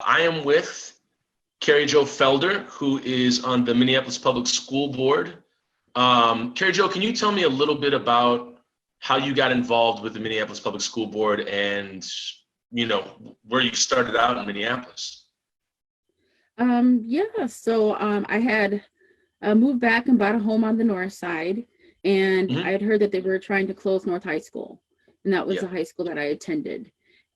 I am with KerryJo Felder, who is on the Minneapolis Public School Board. KerryJo, can you tell me a little bit about how you got involved with the Minneapolis Public School Board and, where you started out in Minneapolis? I had moved back and bought a home on the north side, and I had heard that they were trying to close North High School, and that was the high school that I attended.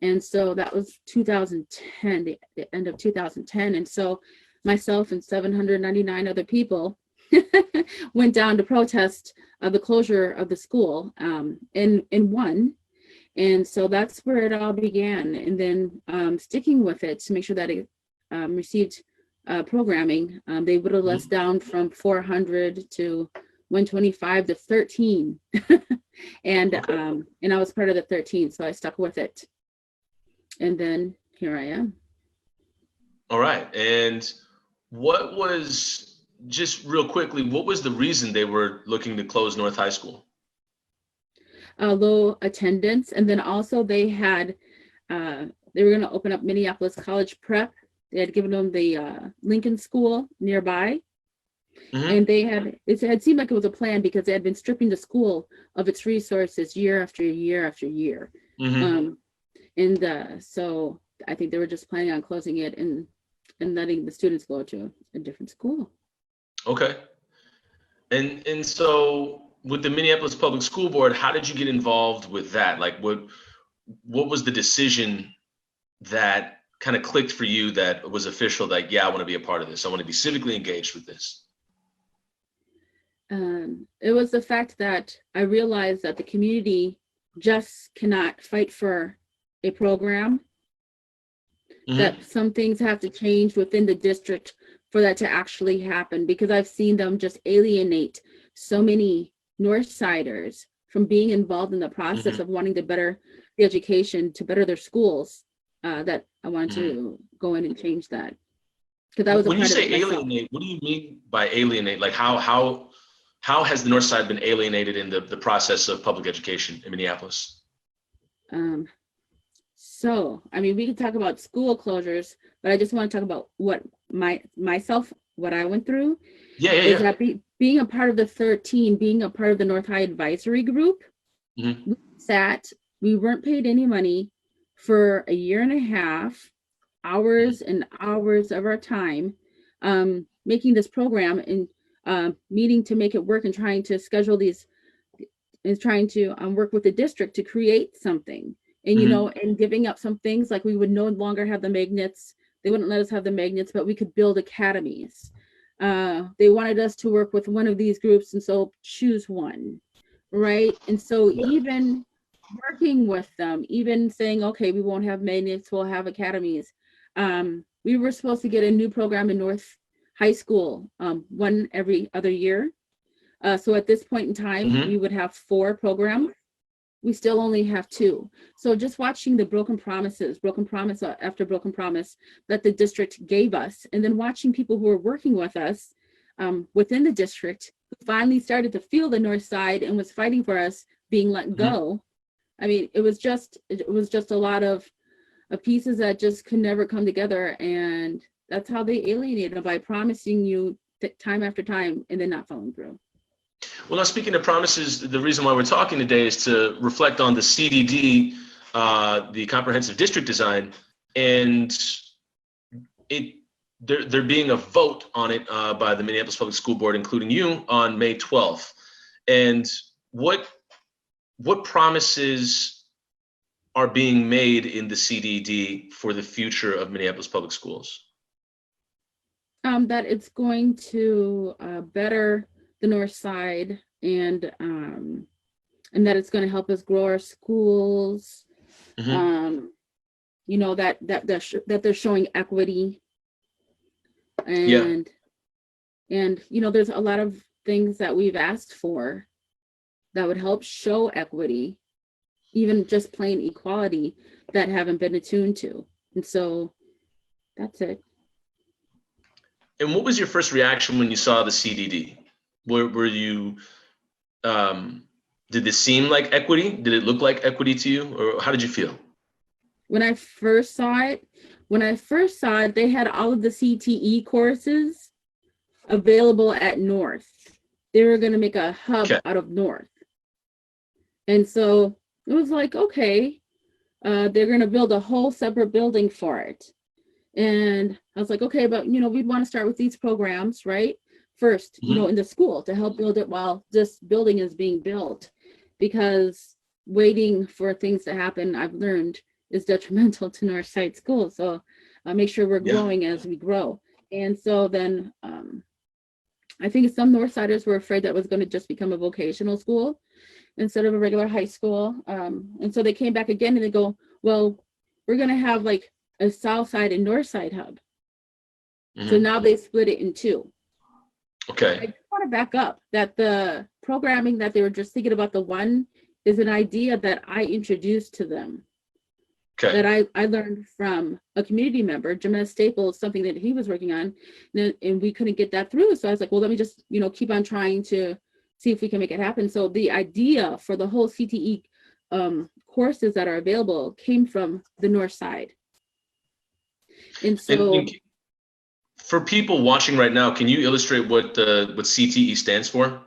And so that was 2010, the end of 2010. And so myself and 799 other people went down to protest the closure of the school and won. And so that's where it all began. And then sticking with it to make sure that it received programming. They whittled us down from 400 to 125 to 13. and I was part of the 13, so I stuck with it. And then here I am. All right. And what was, just real quickly, what was the reason they were looking to close North High School? Low attendance. And then also they had, they were going to open up Minneapolis College Prep. They had given them the Lincoln School nearby. And it had seemed like it was a plan because they had been stripping the school of its resources year after year after year. So I think they were just planning on closing it and letting the students go to a different school. Okay. And so with the Minneapolis Public School Board, how did you get involved with that? Like what was the decision that kind of clicked for you that was official, like, yeah, I want to be a part of this. I want to be civically engaged with this. It was the fact that I realized that the community just cannot fight for a program, that some things have to change within the district for that to actually happen, because I've seen them just alienate so many Northsiders from being involved in the process of wanting to better the education, to better their schools, that I wanted to go in and change that. Because that was when you say alienate, what do you mean by alienate? Like how has the North Side been alienated in the process of public education in Minneapolis? So, I mean, we can talk about school closures, but I just want to talk about what what I went through. Is that being a part of the 13, being a part of the North High Advisory Group, we weren't paid any money for a year and a half, hours and hours of our time, making this program and meeting to make it work and trying to schedule these, and trying to work with the district to create something. And, and giving up some things, like we would no longer have the magnets. They wouldn't let us have the magnets, but we could build academies. They wanted us to work with one of these groups, and so choose one, right? And so even working with them, even saying, okay, we won't have magnets, we'll have academies. We were supposed to get a new program in North High School, one every other year. So at this point in time, we would have 4 programs. We still only have 2. So just watching the broken promise after broken promise that the district gave us, and then watching people who were working with us within the district who finally started to feel the North Side and was fighting for us being let go. I mean, it was just a lot of pieces that just could never come together, and that's how they alienated, by promising you time after time and then not following through. Well, now speaking of promises, the reason why we're talking today is to reflect on the CDD, the Comprehensive District Design, and there being a vote on it by the Minneapolis Public School Board, including you, on May 12th. And what promises are being made in the CDD for the future of Minneapolis Public Schools? That it's going to better the North Side, and that it's going to help us grow our schools. That they're showing equity, and there's a lot of things that we've asked for that would help show equity, even just plain equality, that haven't been attuned to. And so that's it. And what was your first reaction when you saw the CDD? Were you, did this seem like equity? Did it look like equity to you? Or how did you feel? When I first saw it, when I first saw it, they had all of the CTE courses available at North. They were going to make a hub out of North. And so it was like, okay, they're going to build a whole separate building for it. And I was like, okay, but, we'd want to start with these programs, right? First, in the school to help build it while this building is being built. Because waiting for things to happen, I've learned, is detrimental to Northside School. So make sure we're growing as we grow. And so then I think some Northsiders were afraid that was going to just become a vocational school instead of a regular high school. And so they came back again and they go, well, we're going to have like a South Side and North Side hub. So now they split it in two. Okay. I just want to back up that the programming that they were just thinking about, the one is an idea that I introduced to them. Okay. That I learned from a community member, James Staples, something that he was working on, and we couldn't get that through. So I was like, well, let me just, keep on trying to see if we can make it happen. So the idea for the whole CTE courses that are available came from the North Side. And so for people watching right now, can you illustrate what CTE stands for?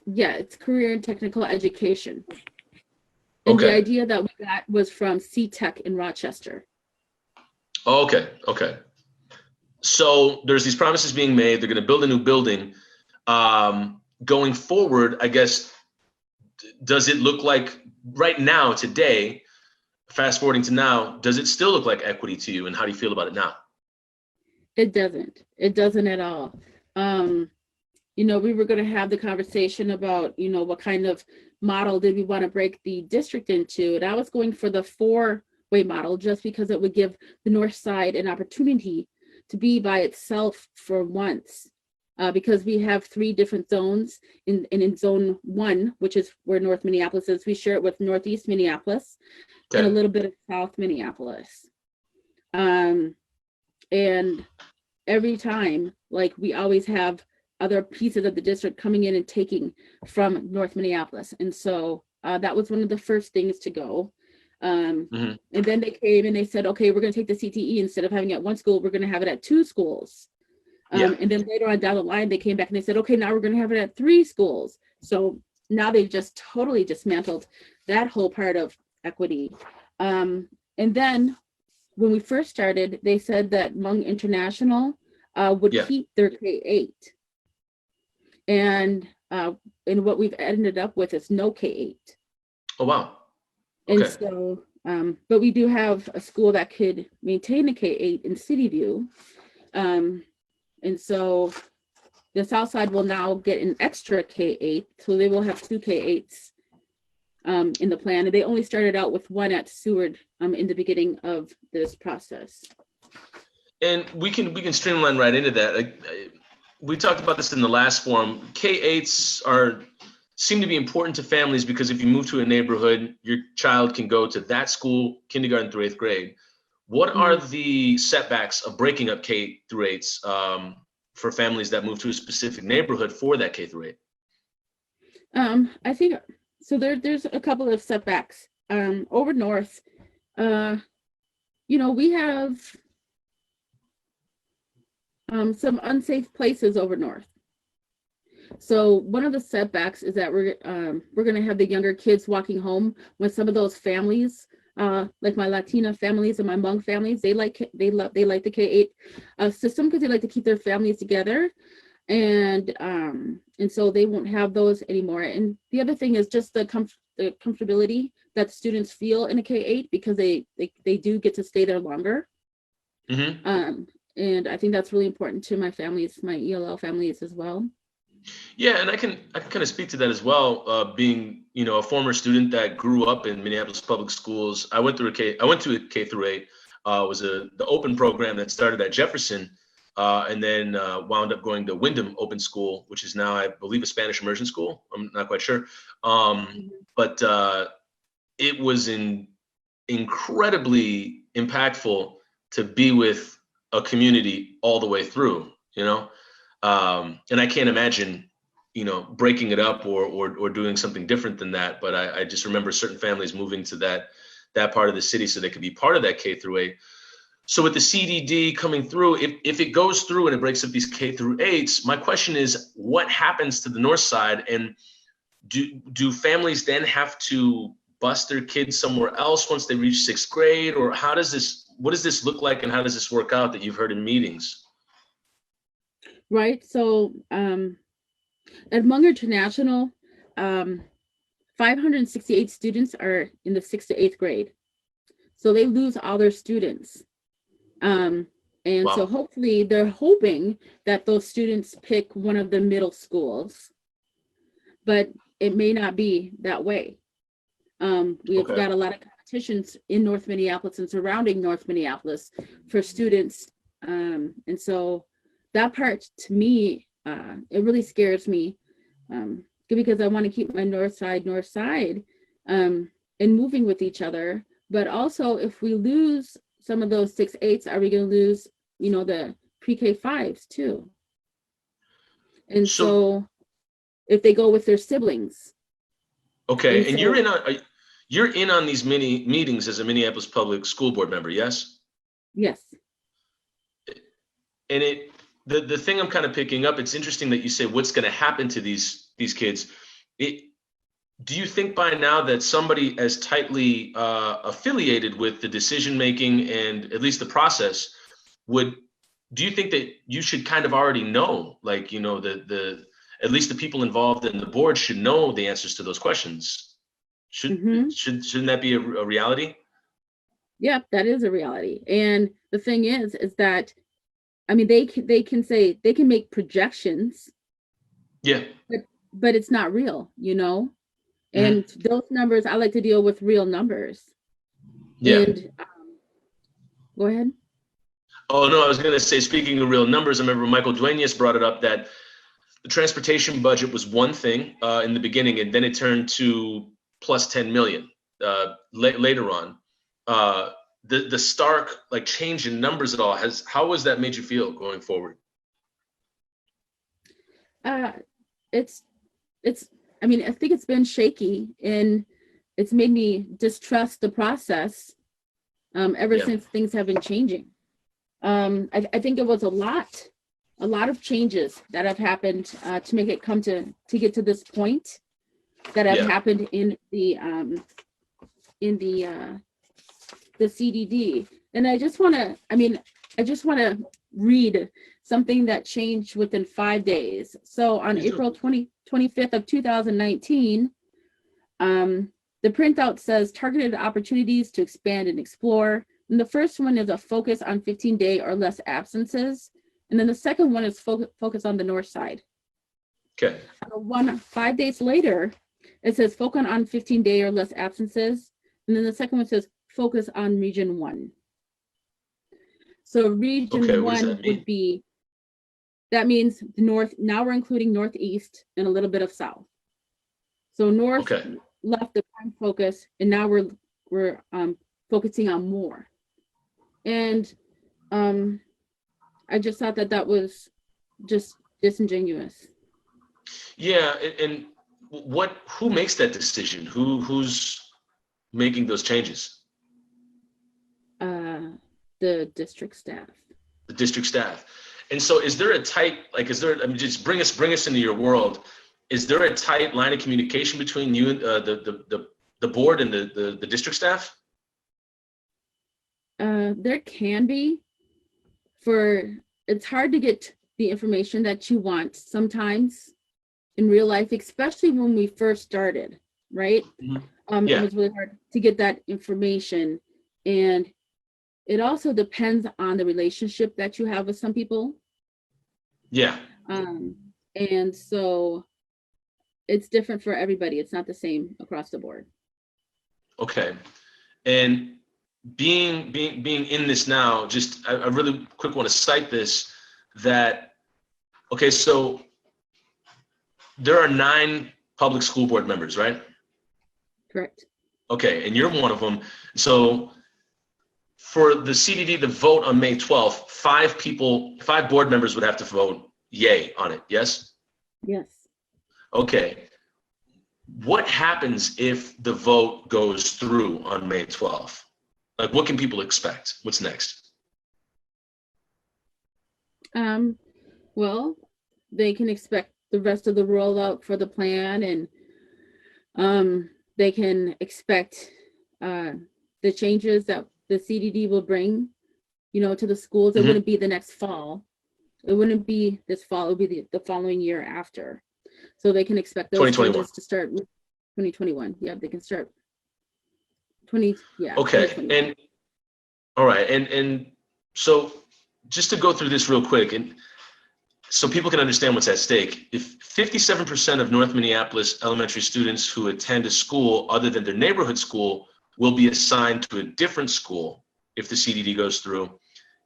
Yeah, it's Career and Technical Education. And the idea that we got was from C-Tech in Rochester. Okay. So there's these promises being made. They're going to build a new building. Going forward, I guess, does it look like right now, today, fast forwarding to now, does it still look like equity to you? And how do you feel about it now? It doesn't. It doesn't at all. We were going to have the conversation about, what kind of model did we want to break the district into? And I was going for the 4-way model just because it would give the North Side an opportunity to be by itself for once. Because we have 3 different zones. In zone 1, which is where North Minneapolis is, we share it with Northeast Minneapolis and a little bit of South Minneapolis. And every time, like, we always have other pieces of the district coming in and taking from North Minneapolis. And so that was one of the first things to go. And then they came and they said, okay, we're going to take the CTE, instead of having it at 1 school, we're going to have it at 2 schools. And then later on down the line, they came back and they said, okay, now we're going to have it at 3 schools. So now they've just totally dismantled that whole part of equity. And then when we first started, they said that Hmong International would keep their K-8. And what we've ended up with is no K-8. Oh, wow. Okay. And so, but we do have a school that could maintain a K-8 in City View. And so the South Side will now get an extra K-8. So they will have 2 K-8s in the plan. And they only started out with 1 at Seward in the beginning of this process. And we can streamline right into that. We talked about this in the last forum. K-8s seem to be important to families because if you move to a neighborhood, your child can go to that school, kindergarten through 8th grade. What are the setbacks of breaking up K through 8s for families that move to a specific neighborhood for that K through 8? I think so. There's a couple of setbacks. Over north, we have some unsafe places over north. So one of the setbacks is that we're going to have the younger kids walking home when some of those families, like my Latina families and my Hmong families, they like the K-8 system because they like to keep their families together, and so they won't have those anymore. And the other thing is just the comfortability that students feel in a K-8 because they do get to stay there longer. And I think that's really important to my families, my ELL families as well. Yeah, and I can kind of speak to that as well. Being a former student that grew up in Minneapolis Public Schools, I went to a K through 8. Was the open program that started at Jefferson, and then wound up going to Wyndham Open School, which is now, I believe, a Spanish immersion school. I'm not quite sure, but it was incredibly impactful to be with a community all the way through. And I can't imagine, breaking it up or doing something different than that. But I just remember certain families moving to that part of the city so they could be part of that K through 8. So with the CDD coming through, if it goes through and it breaks up these K through 8s, my question is, what happens to the north side? And do families then have to bus their kids somewhere else once they reach 6th grade? Or what does this look like, and how does this work out that you've heard in meetings? Right. So at Munger International, 568 students are in the 6th to 8th grade. So they lose all their students. And Wow. So hopefully they're hoping that those students pick one of the middle schools, but it may not be that way. We've got a lot of competitions in North Minneapolis and surrounding North Minneapolis for students. And so that part, to me, it really scares me, because I want to keep my north side, and moving with each other. But also, if we lose some of those 6/8s, are we going to lose, the pre-K 5s too? And so if they go with their siblings. Okay, and you're in on these mini meetings as a Minneapolis Public School Board member, yes? Yes. And the thing I'm kind of picking up, it's interesting that you say what's going to happen to these kids. Do you think by now that somebody as tightly affiliated with the decision making and at least the process do you think that you should kind of already know, like, at least the people involved in the board should know the answers to those questions? Shouldn't that be a reality? Yeah, that is a reality. And the thing is that, I mean, they can say, they can make projections. Yeah. But it's not real, And those numbers, I like to deal with real numbers. Yeah. And go ahead. Oh, no, I was going to say, speaking of real numbers, I remember Michael Duenas brought it up that the transportation budget was one thing in the beginning, and then it turned to plus 10 million later on. The stark change in numbers at all, how has that made you feel going forward? I mean, I think it's been shaky, and it's made me distrust the process ever since things have been changing. I think it was a lot of changes that have happened to make it come to get to this point that have happened in the CDD. And I just want to read something that changed within 5 days. So on April 25th of 2019, the printout says targeted opportunities to expand and explore. And the first one is a focus on 15-day or less absences. And then the second one is focus on the north side. Okay. 5 days later, it says focus on 15-day or less absences. And then the second one says focus on region 1. So region 1 would be, that means the north. Now we're including northeast and a little bit of south. So north left the prime focus, and now we're focusing on more. And I just thought that was just disingenuous. Yeah, and who makes that decision? Who's making those changes? The district staff. The district staff. And so is there a tight, just bring us into your world. Is there a tight line of communication between you and the board and the district staff? There can be. It's hard to get the information that you want sometimes in real life, especially when we first started, right? Mm-hmm. It was really hard to get that information. And it also depends on the relationship that you have with some people. Yeah. And so it's different for everybody. It's not the same across the board. Okay. And being in this now, just I really quick want to cite this, that, okay, so there are 9 public school board members, right? Correct. Okay, and you're one of them. So for the CDD to vote on May 12th, 5 board members would have to vote yay on it, yes? Yes. Okay. What happens if the vote goes through on May 12th? Like, what can people expect? What's next? Well, they can expect the rest of the rollout for the plan, and they can expect the changes that the CDD will bring, to the schools. It wouldn't be the next fall. It wouldn't be this fall. It would be the following year after. So they can expect those 2021. changes to start 2021. Yeah, they can start 20. Yeah. Okay. And all right. And so just to go through this real quick, and so people can understand what's at stake. If 57% of North Minneapolis elementary students who attend a school other than their neighborhood school will be assigned to a different school if the CDD goes through,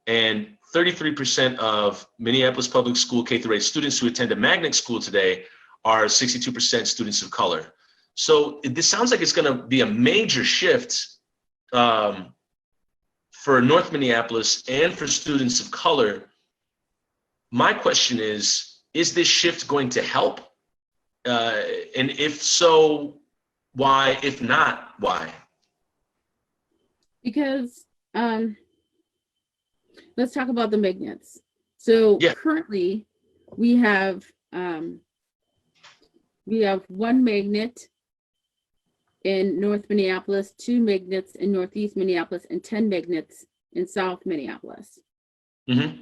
and 33% of Minneapolis Public School K-8 students who attend a magnet school today are 62% students of color. So this sounds like it's going to be a major shift for North Minneapolis and for students of color. My question is this shift going to help? And if so, why? If not, why? Because let's talk about the magnets. So currently we have one magnet in North Minneapolis, 2 magnets in Northeast Minneapolis, and 10 magnets in South Minneapolis. Mm-hmm.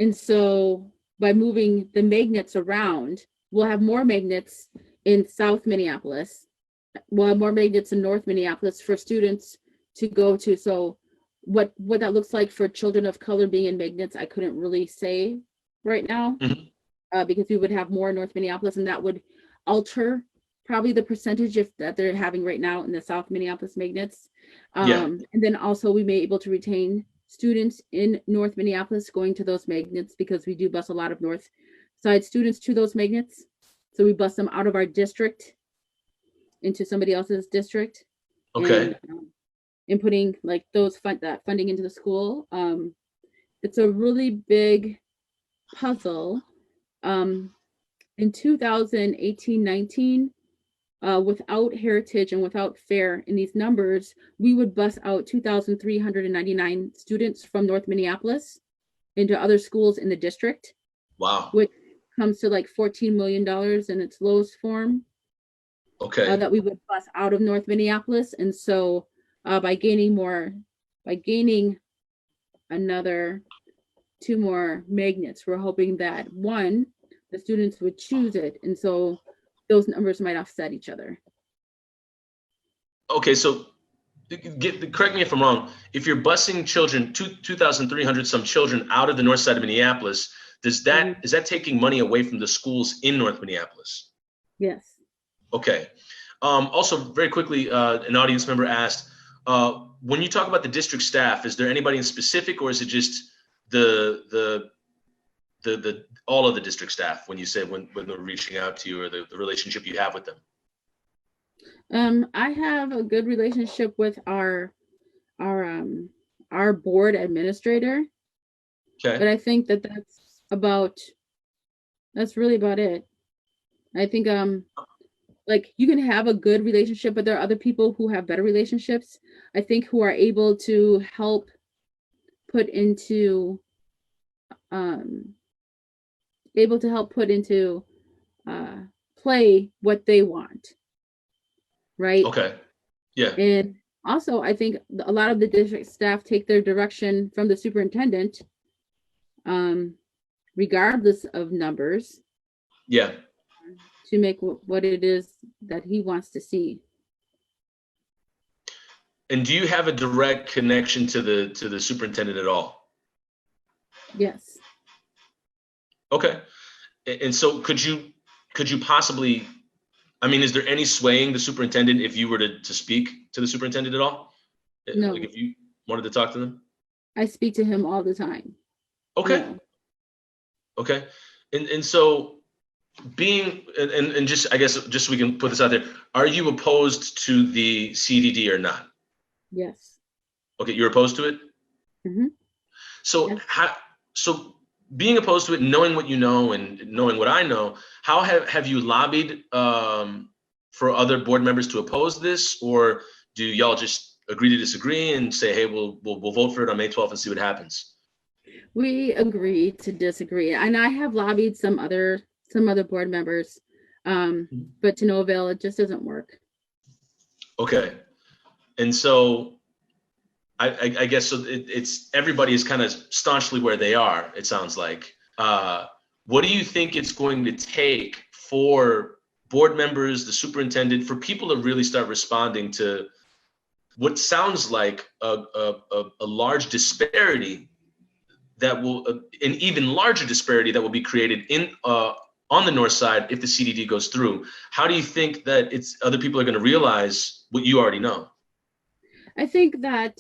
And so by moving the magnets around, we'll have more magnets in South Minneapolis. We'll have more magnets in North Minneapolis for students to go to. So what that looks like for children of color being in magnets, I couldn't really say right now, because we would have more in North Minneapolis, and that would alter probably the percentage that they're having right now in the South Minneapolis magnets. And then also we may be able to retain students in North Minneapolis going to those magnets, because we do bus a lot of North Side students to those magnets. So we bus them out of our district into somebody else's district. Okay. And putting like that funding into the school. It's a really big puzzle. In 2018-19, without heritage and without fair in these numbers, we would bus out 2,399 students from North Minneapolis into other schools in the district. Wow. Which comes to like $14 million in its lowest form. Okay. That we would bus out of North Minneapolis. And so by gaining another 2 more magnets, we're hoping that the students would choose it. And so those numbers might offset each other. Okay, so correct me if I'm wrong. If you're busing children, 2,300 some children out of the north side of Minneapolis, is that taking money away from the schools in North Minneapolis? Yes. Okay. Also, very quickly, an audience member asked, when you talk about the district staff, is there anybody in specific, or is it just the all of the district staff when you say when they're reaching out to you, or the relationship you have with them? I have a good relationship with our board administrator. Okay. But I think that's really about it. I think like you can have a good relationship, but there are other people who have better relationships, I think, who are able to help put into play what they want. Right. Okay. Yeah. And also, I think a lot of the district staff take their direction from the superintendent, regardless of numbers. Yeah. To make what it is that he wants to see. And do you have a direct connection to the superintendent at all? Yes. Okay. And so could you possibly, I mean, is there any swaying the superintendent if you were to speak to the superintendent at all? No. Like if you wanted to talk to them? I speak to him all the time. Okay. No. Okay. And so being, and just, I guess, just so we can put this out there, are you opposed to the CDD or not? Yes. Okay. You're opposed to it? Mm-hmm. So yes. So being opposed to it, knowing what you know and knowing what I know, how have you lobbied for other board members to oppose this, or do y'all just agree to disagree and say, hey, we'll vote for it on May 12th and see what happens? We agree to disagree. And I have lobbied some other board members, but to no avail. It just doesn't work. Okay. And so I guess so it's everybody is kind of staunchly where they are, it sounds like. What do you think it's going to take for board members, the superintendent, for people to really start responding to what sounds like a large disparity that will, an even larger disparity that will be created in on the north side if the CDD goes through? How do you think that other people are going to realize what you already know? I think that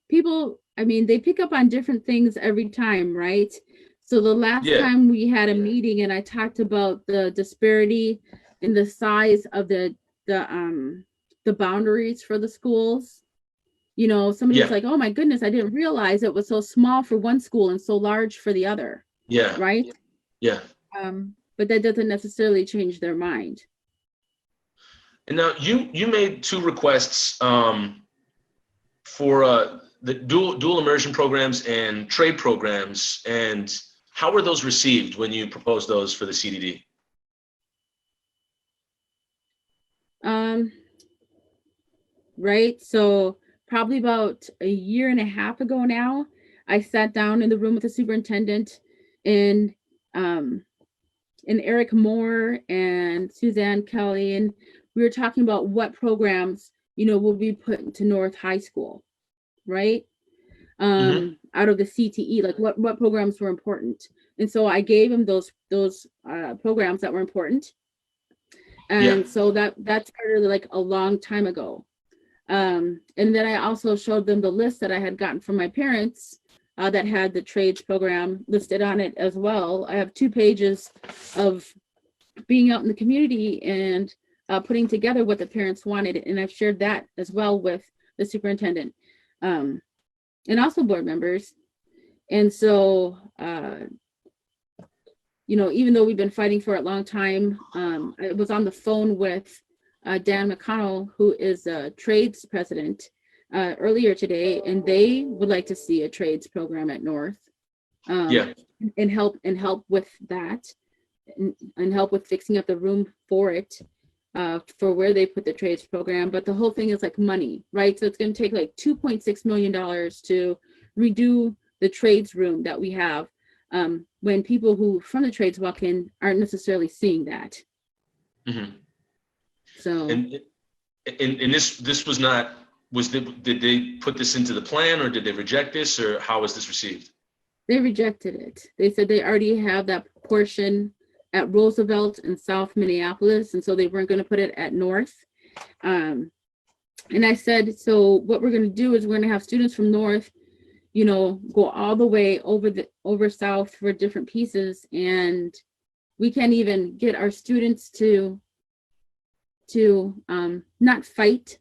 people, I mean, they pick up on different things every time, right? So the last time we had a meeting and I talked about the disparity in the size of the boundaries for the schools, you know, somebody was like, oh my goodness, I didn't realize it was so small for one school and so large for the other. Yeah. Right? Yeah. But that doesn't necessarily change their mind. And now you made 2 requests for the dual immersion programs and trade programs. And how were those received when you proposed those for the CDD? Right. So probably about a year and a half ago now, I sat down in the room with the superintendent and Eric Moore and Suzanne Kelly, and we were talking about what programs, you know, will be put into North High School, right? Out of the CTE, like what programs were important. And so I gave him those programs that were important. And so that started like a long time ago. And then I also showed them the list that I had gotten from my parents that had the trades program listed on it as well. I have 2 pages of being out in the community and putting together what the parents wanted. And I've shared that as well with the superintendent and also board members. And so, you know, even though we've been fighting for a long time, I was on the phone with Dan McConnell, who is a trades president, earlier today, and they would like to see a trades program at North, and help with that, and help with fixing up the room for it, for where they put the trades program. But the whole thing is like money, right? So it's going to take like $2.6 million to redo the trades room that we have, when people who from the trades walk in aren't necessarily seeing that. So and this was not, did they put this into the plan, or did they reject this, or how was this received? They rejected it. They said they already have that portion at Roosevelt and South Minneapolis, and so they weren't going to put it at North. And I said, so what we're going to do is we're going to have students from North, you know, go all the way over South for different pieces, and we can't even get our students to not fight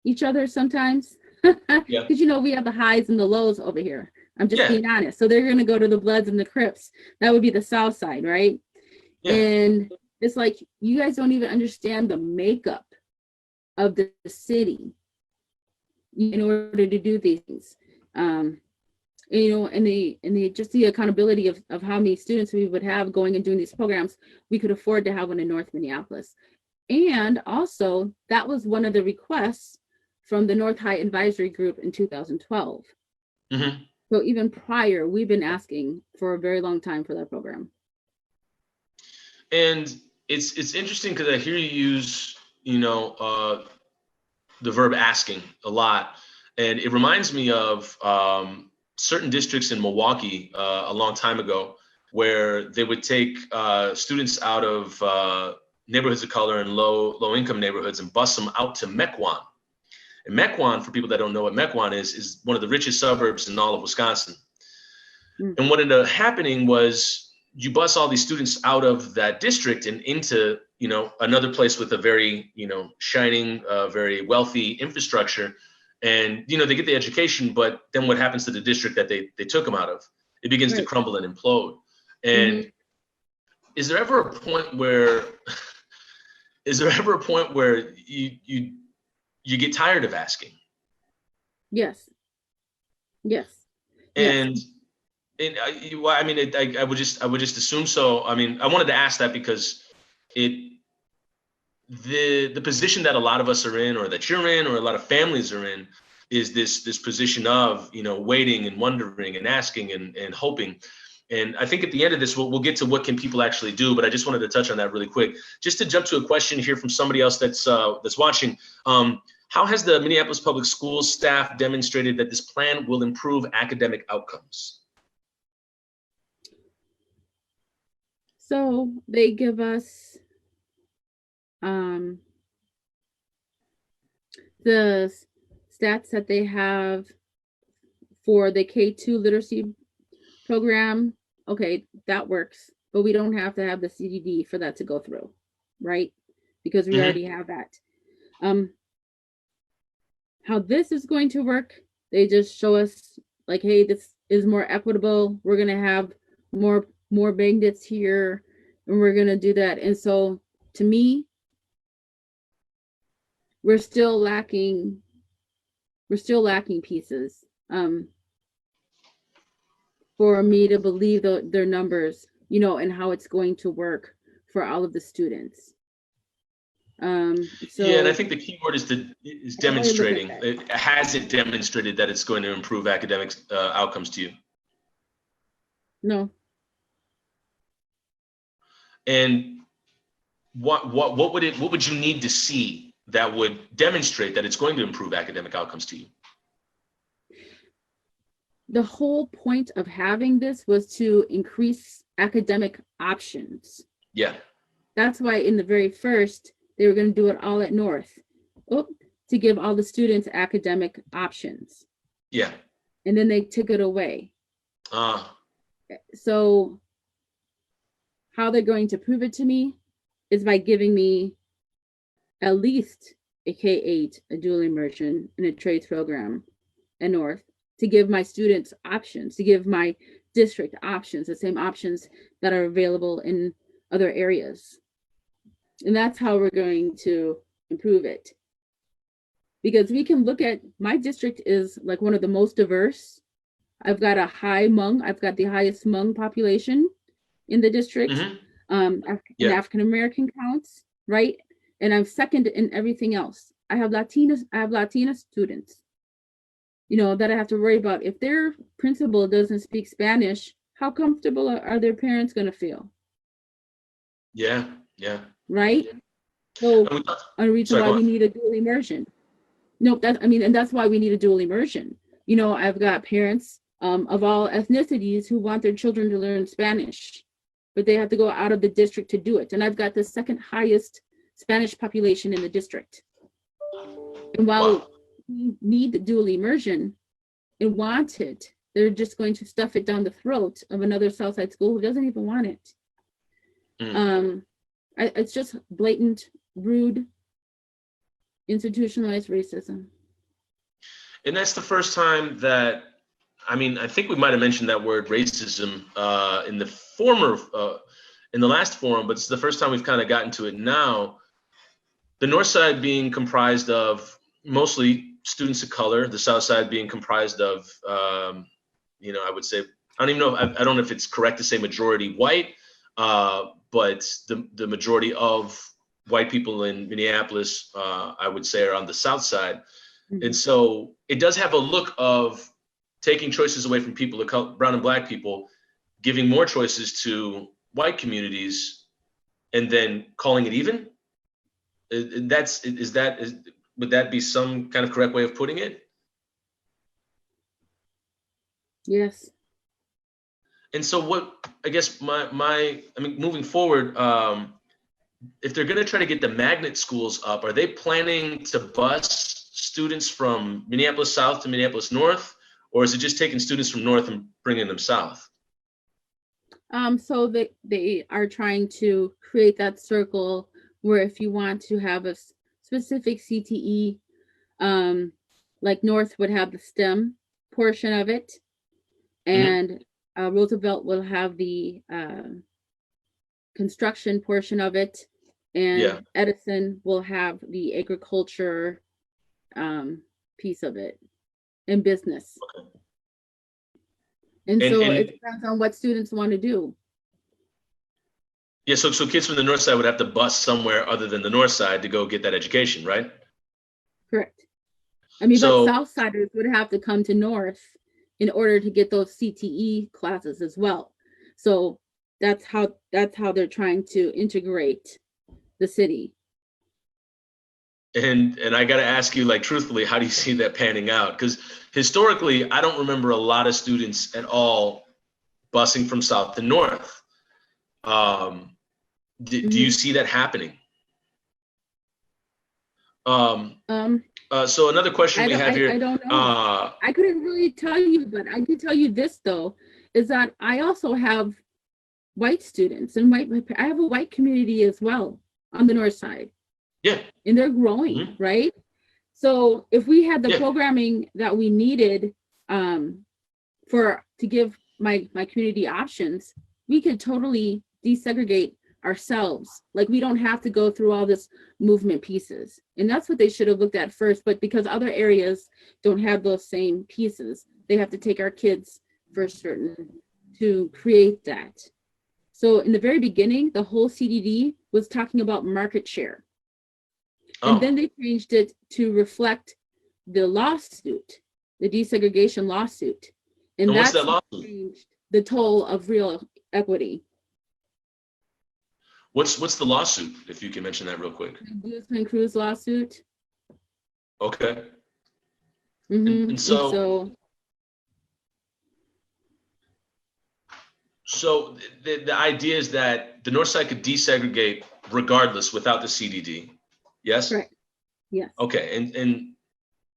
each other sometimes, because you know we have the highs and the lows over here. I'm just being honest. So they're going to go to the Bloods and the Crips. That would be the South side, right? And it's like, you guys don't even understand the makeup of the city in order to do these things. You know, and the just the accountability of how many students we would have going and doing these programs. We could afford to have one in North Minneapolis. And also, that was one of the requests from the North High Advisory Group in 2012. So even prior, we've been asking for a very long time for that program. And it's interesting because I hear you use, you know, the verb asking a lot. And it reminds me of certain districts in Milwaukee a long time ago, where they would take students out of neighborhoods of color and low income neighborhoods and bus them out to Mequon. And Mequon, for people that don't know what Mequon is one of the richest suburbs in all of Wisconsin. And what ended up happening was you bus all these students out of that district and into, you know, another place with a very, you know, shining, very wealthy infrastructure. And, you know, they get the education, but then what happens to the district that they took them out of? It begins to crumble and implode. And is there ever a point where you get tired of asking? Yes. And I would just assume so. I mean, I wanted to ask that because the position that a lot of us are in, or that you're in, or a lot of families are in, is this position of, waiting and wondering and asking and hoping. And I think at the end of this, we'll get to what can people actually do, but I just wanted to touch on that really quick. Just to jump to a question here from somebody else that's watching. How has the Minneapolis Public Schools staff demonstrated that this plan will improve academic outcomes? So they give us the stats that they have for the K2 literacy program. Okay, that works, but we don't have to have the CDD for that to go through, right? Because we already have that. How this is going to work, they just show us like, hey, this is more equitable. We're gonna have more bandits here, and we're gonna do that. And so, to me, we're still lacking pieces for me to believe their numbers, and how it's going to work for all of the students. Yeah, and I think the key word is demonstrating. Has it demonstrated that it's going to improve academic outcomes to you? No. And what would you need to see that would demonstrate that it's going to improve academic outcomes to you? The whole point of having this was to increase academic options. Yeah. That's why in the very first, they were going to do it all at North, to give all the students academic options. Yeah. And then they took it away. So how they're going to prove it to me is by giving me at least a K-8, a dual immersion, and a trades program at North, to give my students options, to give my district options, the same options that are available in other areas. And that's how we're going to improve it. Because we can look at, my district is like one of the most diverse. I've got a high Hmong, I've got the highest Hmong population in the district, in African-American counts, right? And I'm second in everything else. I have Latina students, that I have to worry about. If their principal doesn't speak Spanish, how comfortable are their parents going to feel? Yeah. Right? So a reason why we need a dual immersion. And that's why we need a dual immersion. I've got parents of all ethnicities who want their children to learn Spanish, but they have to go out of the district to do it. And I've got the second highest Spanish population in the district. And while we need the dual immersion and want it, they're just going to stuff it down the throat of another Southside school who doesn't even want it. It's just blatant, rude, institutionalized racism. And that's the first time that, I think we might have mentioned that word racism in the last forum, but it's the first time we've kind of gotten to it now. The North Side being comprised of mostly students of color, the South Side being comprised of, I would say, I don't know if it's correct to say majority white, but the majority of white people in Minneapolis, I would say, are on the South Side. And so it does have a look of taking choices away from people of color, brown and black people, giving more choices to white communities, and then calling it even. Would that be some kind of correct way of putting it? Yes. And so moving forward, if they're going to try to get the magnet schools up, are they planning to bus students from Minneapolis South to Minneapolis North, or is it just taking students from North and bringing them South? So they are trying to create that circle where if you want to have a specific CTE, like North would have the STEM portion of it, and Roosevelt will have the construction portion of it, and Edison will have the agriculture piece of it, and business. And And so it depends on what students want to do. yeah, so kids from the north side would have to bus somewhere other than the north side to go get that education, right? Correct. I mean, but So Southsiders would have to come to North in order to get those CTE classes as well. So that's how they're trying to integrate the city. and I got to ask you, like, truthfully, how do you see that panning out? Because historically, I don't remember a lot of students at all busing from south to north. Do you see that happening? So another question we have here. I don't know. I couldn't really tell you, but I can tell you this though, is that I also have white students and I have a white community as well on the north side. Yeah. And they're growing, right? So if we had the programming that we needed to give my community options, we could totally desegregate ourselves. Like, we don't have to go through all this movement pieces. And that's what they should have looked at first. But because other areas don't have those same pieces, they have to take our kids for certain to create that. So in the very beginning, the whole CDD was talking about market share. And then they changed it to reflect the lawsuit, the desegregation lawsuit. And what's that's that lawsuit? changed the toll of real equity. What's the lawsuit, if you can mention that real quick? The Guzman Cruz lawsuit. Okay. Mm-hmm. And so the idea is that the north side could desegregate regardless without the CDD. Yes? Right. Yes. Okay. And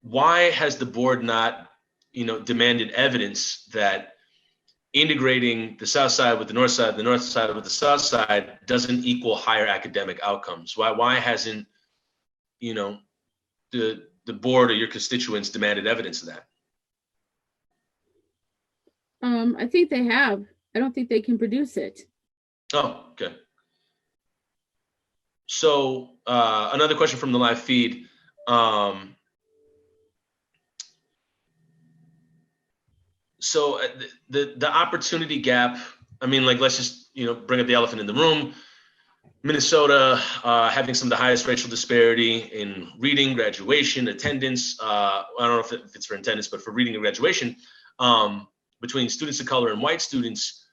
why has the board not, demanded evidence that integrating the south side with the north side with the south side doesn't equal higher academic outcomes? Why hasn't, the board or your constituents demanded evidence of that? I think they have. I don't think they can produce it. Oh, okay. So another question from the live feed. So the opportunity gap, I mean, like, let's just, bring up the elephant in the room. Minnesota having some of the highest racial disparity in reading, graduation, attendance. I don't know if it's for attendance, but for reading and graduation, between students of color and white students.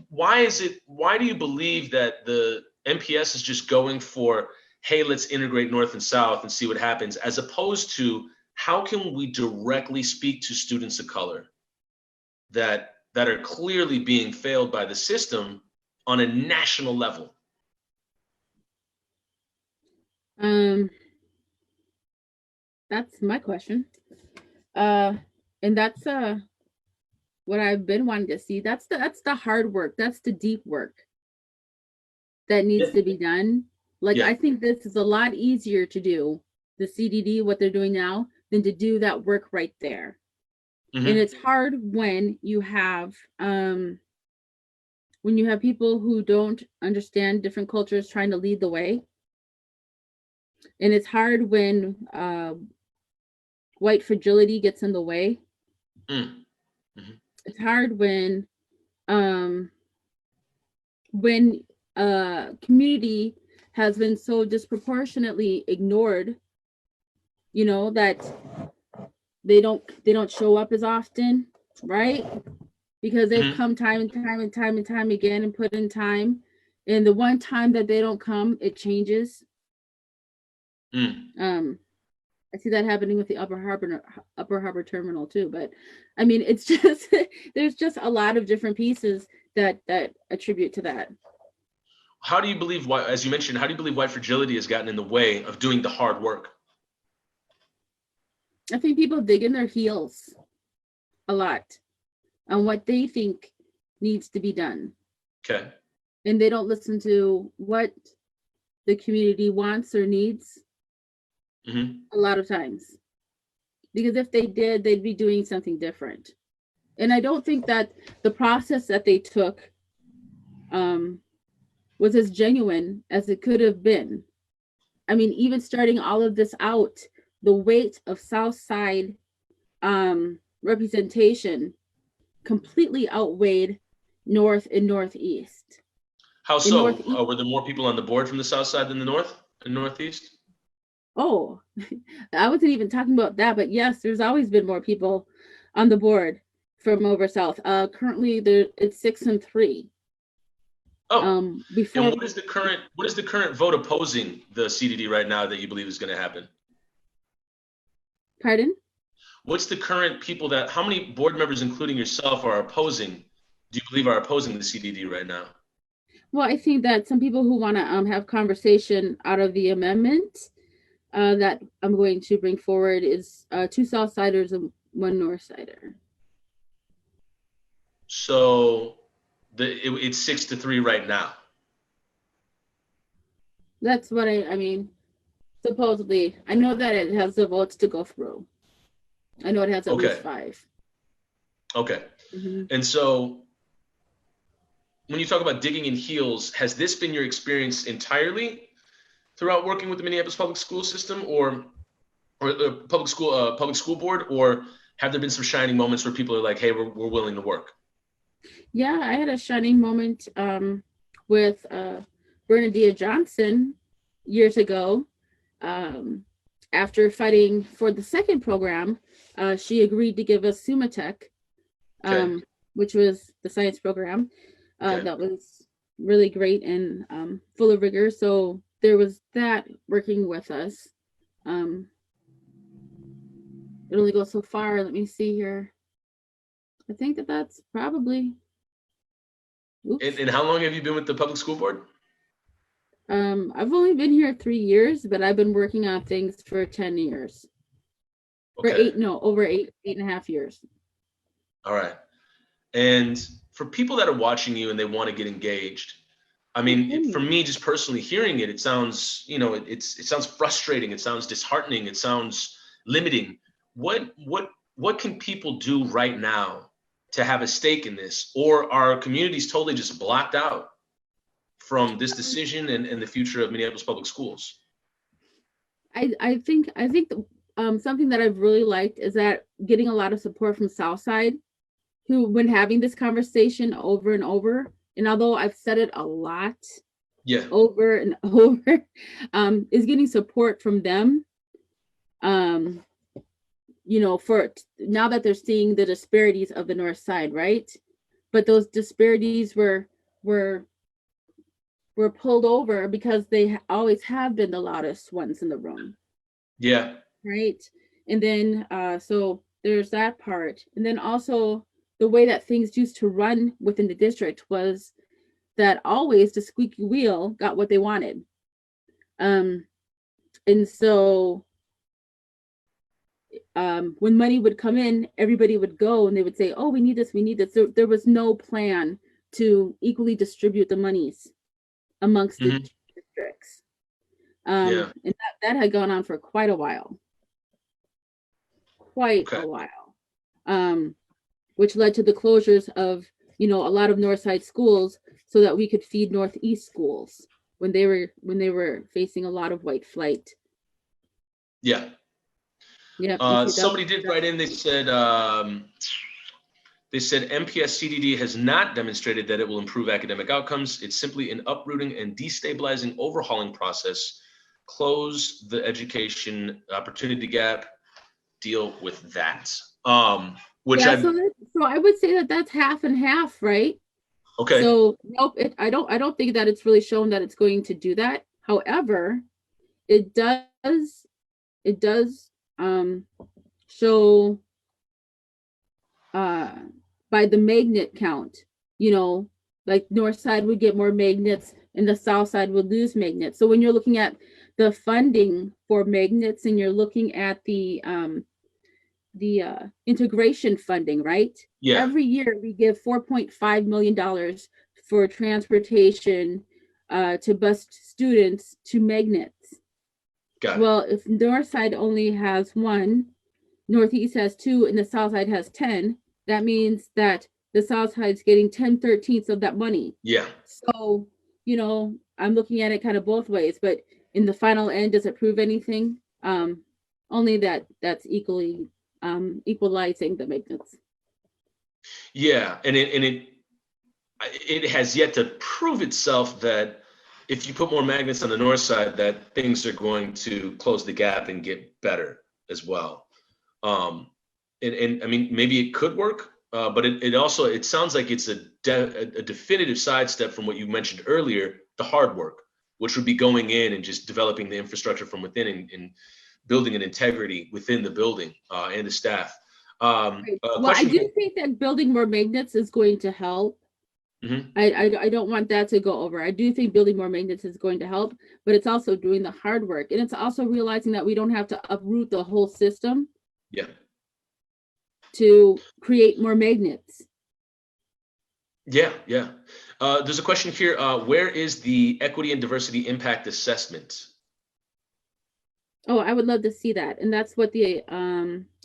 Why do you believe that the MPS is just going for, hey, let's integrate North and South and see what happens, as opposed to how can we directly speak to students of color that are clearly being failed by the system on a national level? That's my question. And that's what I've been wanting to see. That's the hard work. That's the deep work that needs to be done. Like, I think this is a lot easier to do, the CDD, what they're doing now, than to do that work right there. Mm-hmm. And it's hard when you have people who don't understand different cultures trying to lead the way. And it's hard when white fragility gets in the way. Mm-hmm. It's hard when community has been so disproportionately ignored, that they don't show up as often, right? Because they've come time and time again and put in time. And the one time that they don't come, it changes. I see that happening with the Upper Harbor Terminal too. But I mean, it's just there's just a lot of different pieces that attribute to that. How do you believe, as you mentioned, how do you believe white fragility has gotten in the way of doing the hard work? I think people dig in their heels a lot on what they think needs to be done. Okay. And they don't listen to what the community wants or needs. Mm-hmm. A lot of times, because if they did, they'd be doing something different. And I don't think that the process that they took was as genuine as it could have been. I mean, even starting all of this out, the weight of South Side representation completely outweighed north and northeast. How In so? northeast, Were there more people on the board from the south side than the north and northeast? oh, I wasn't even talking about that, but yes, there's always been more people on the board from over south. Currently it's 6-3. Oh, and Before, what is the current vote opposing the CDD right now that you believe is going to happen? pardon? What's the current people that, how many board members, including yourself, are opposing, do you believe are opposing the CDD right now? Well, I think that some people who want to have conversation out of the amendment that I'm going to bring forward is 2 Southsiders and 1 Northsider. So it's 6-3 right now. That's what I mean, supposedly. I know that it has the votes to go through. I know it has at least 5. Okay. And so when you talk about digging in heels, has this been your experience entirely throughout working with the Minneapolis Public School System or the public school board, or have there been some shining moments where people are like, hey, we're willing to work? Yeah, I had a shining moment with Bernadette Johnson years ago. After fighting for the second program, she agreed to give us Sumatech, which was the science program. That was really great and full of rigor. So there was that working with us. It only goes so far. Let me see here. I think that's probably. And how long have you been with the public school board? I've only been here 3 years, but I've been working on things for 10 years. Okay. Over 8.5 years. All right. And for people that are watching you and they want to get engaged, I mean, for me, just personally hearing it, it sounds, it sounds frustrating. It sounds disheartening. It sounds limiting. What can people do right now to have a stake in this, or are communities totally just blocked out from this decision and the future of Minneapolis Public Schools? I think something that I've really liked is that getting a lot of support from Southside, who, when having this conversation over and over, and although I've said it a lot, over and over, is getting support from them. For now that they're seeing the disparities of the North Side, right? But those disparities were pulled over because they always have been the loudest ones in the room. Yeah. Right. And then so there's that part. And then also the way that things used to run within the district was that always the squeaky wheel got what they wanted. And so when money would come in, everybody would go and they would say, oh, we need this, we need this. There was no plan to equally distribute the monies amongst the districts. And that had gone on for quite a while. Which led to the closures of, a lot of Northside schools so that we could feed Northeast schools when they were facing a lot of white flight. Yeah. Yeah. Somebody did write in, they said MPS CDD has not demonstrated that it will improve academic outcomes. It's simply an uprooting and destabilizing overhauling process. Close the education opportunity gap, deal with that. So I would say that that's half and half, right? Okay. So nope, I don't think that it's really shown that it's going to do that. However, it does show by the magnet count, like North Side would get more magnets and the South Side would lose magnets. So when you're looking at the funding for magnets and you're looking at the integration funding, right? Yeah. Every year we give $4.5 million for transportation to bus students to magnets. Got it. Well, if North Side only has 1, Northeast has 2, and the South Side has 10, that means that the South Side's getting 10/13 of that money. Yeah. So, I'm looking at it kind of both ways, but in the final end, does it prove anything? Only that's equally equalizing the magnets. Yeah, and it has yet to prove itself that if you put more magnets on the north side, that things are going to close the gap and get better as well. And I mean, maybe it could work, but it also, it sounds like it's a definitive sidestep from what you mentioned earlier, the hard work, which would be going in and just developing the infrastructure from within and building an integrity within the building and the staff. Right. A Well, I question. do think that building more magnets is going to help. Mhm. I don't want that to go over. I do think building more magnets is going to help, but it's also doing the hard work. And it's also realizing that we don't have to uproot the whole system Yeah. to create more magnets. Yeah, yeah. There's a question here. Where is the equity and diversity impact assessment? Oh, I would love to see that. And that's what the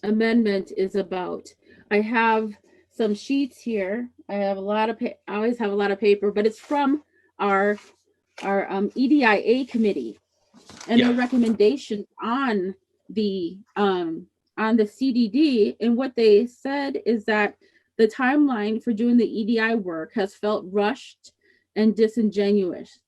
amendment is about. I have some sheets here. I have a lot of, I always have a lot of paper, but it's from our EDIA committee and Yeah. their recommendations on the CDD. And what they said is that the timeline for doing the EDI work has felt rushed and disingenuous.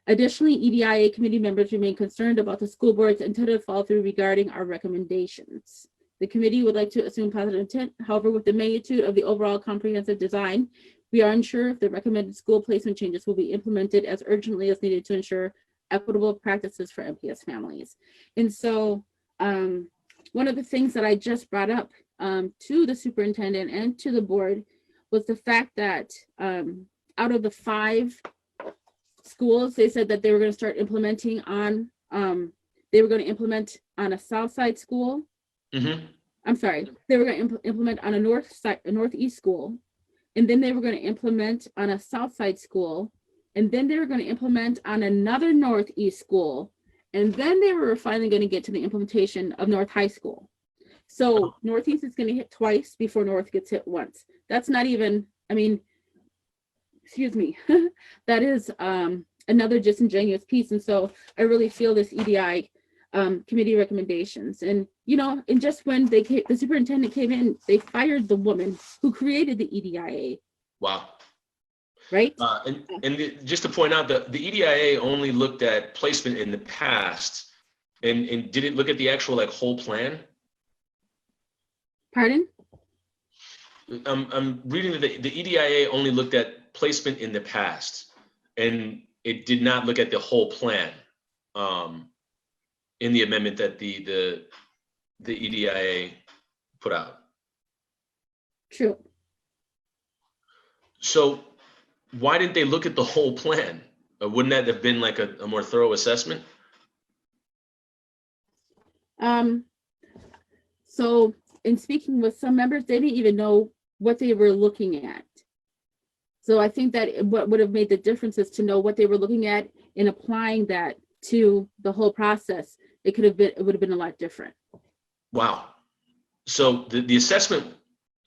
Additionally, EDIA committee members remain concerned about the school board's intended follow-through regarding our recommendations. The committee would like to assume positive intent. However, with the magnitude of the overall comprehensive design, we are unsure if the recommended school placement changes will be implemented as urgently as needed to ensure equitable practices for MPS families. And so one of the things that I just brought up to the superintendent and to the board was the fact that out of the 5 schools, they said that they were going to start implementing on, they were going to implement on a south side school. Mm-hmm. I'm sorry, they were going to implement on a northeast school, and then they were going to implement on a south side school, and then they were going to implement on another northeast school, and then they were finally going to get to the implementation of North High School. So northeast is going to hit twice before north gets hit once. That's not even, I mean, excuse me, that is another disingenuous piece. And so I really feel this EDI committee recommendations. And, you know, and just when the superintendent came in, they fired the woman who created the EDIA. Wow. Right. And just to point out that the EDIA only looked at placement in the past, and did it look at the actual like whole plan? Pardon? I'm reading that the EDIA only looked at placement in the past, and it did not look at the whole plan in the amendment that the EDIA put out. True. So why didn't they look at the whole plan? Wouldn't that have been like a more thorough assessment? So in speaking with some members, they didn't even know what they were looking at. So I think that what would have made the difference is to know what they were looking at and applying that to the whole process. It would have been a lot different. Wow. So the assessment,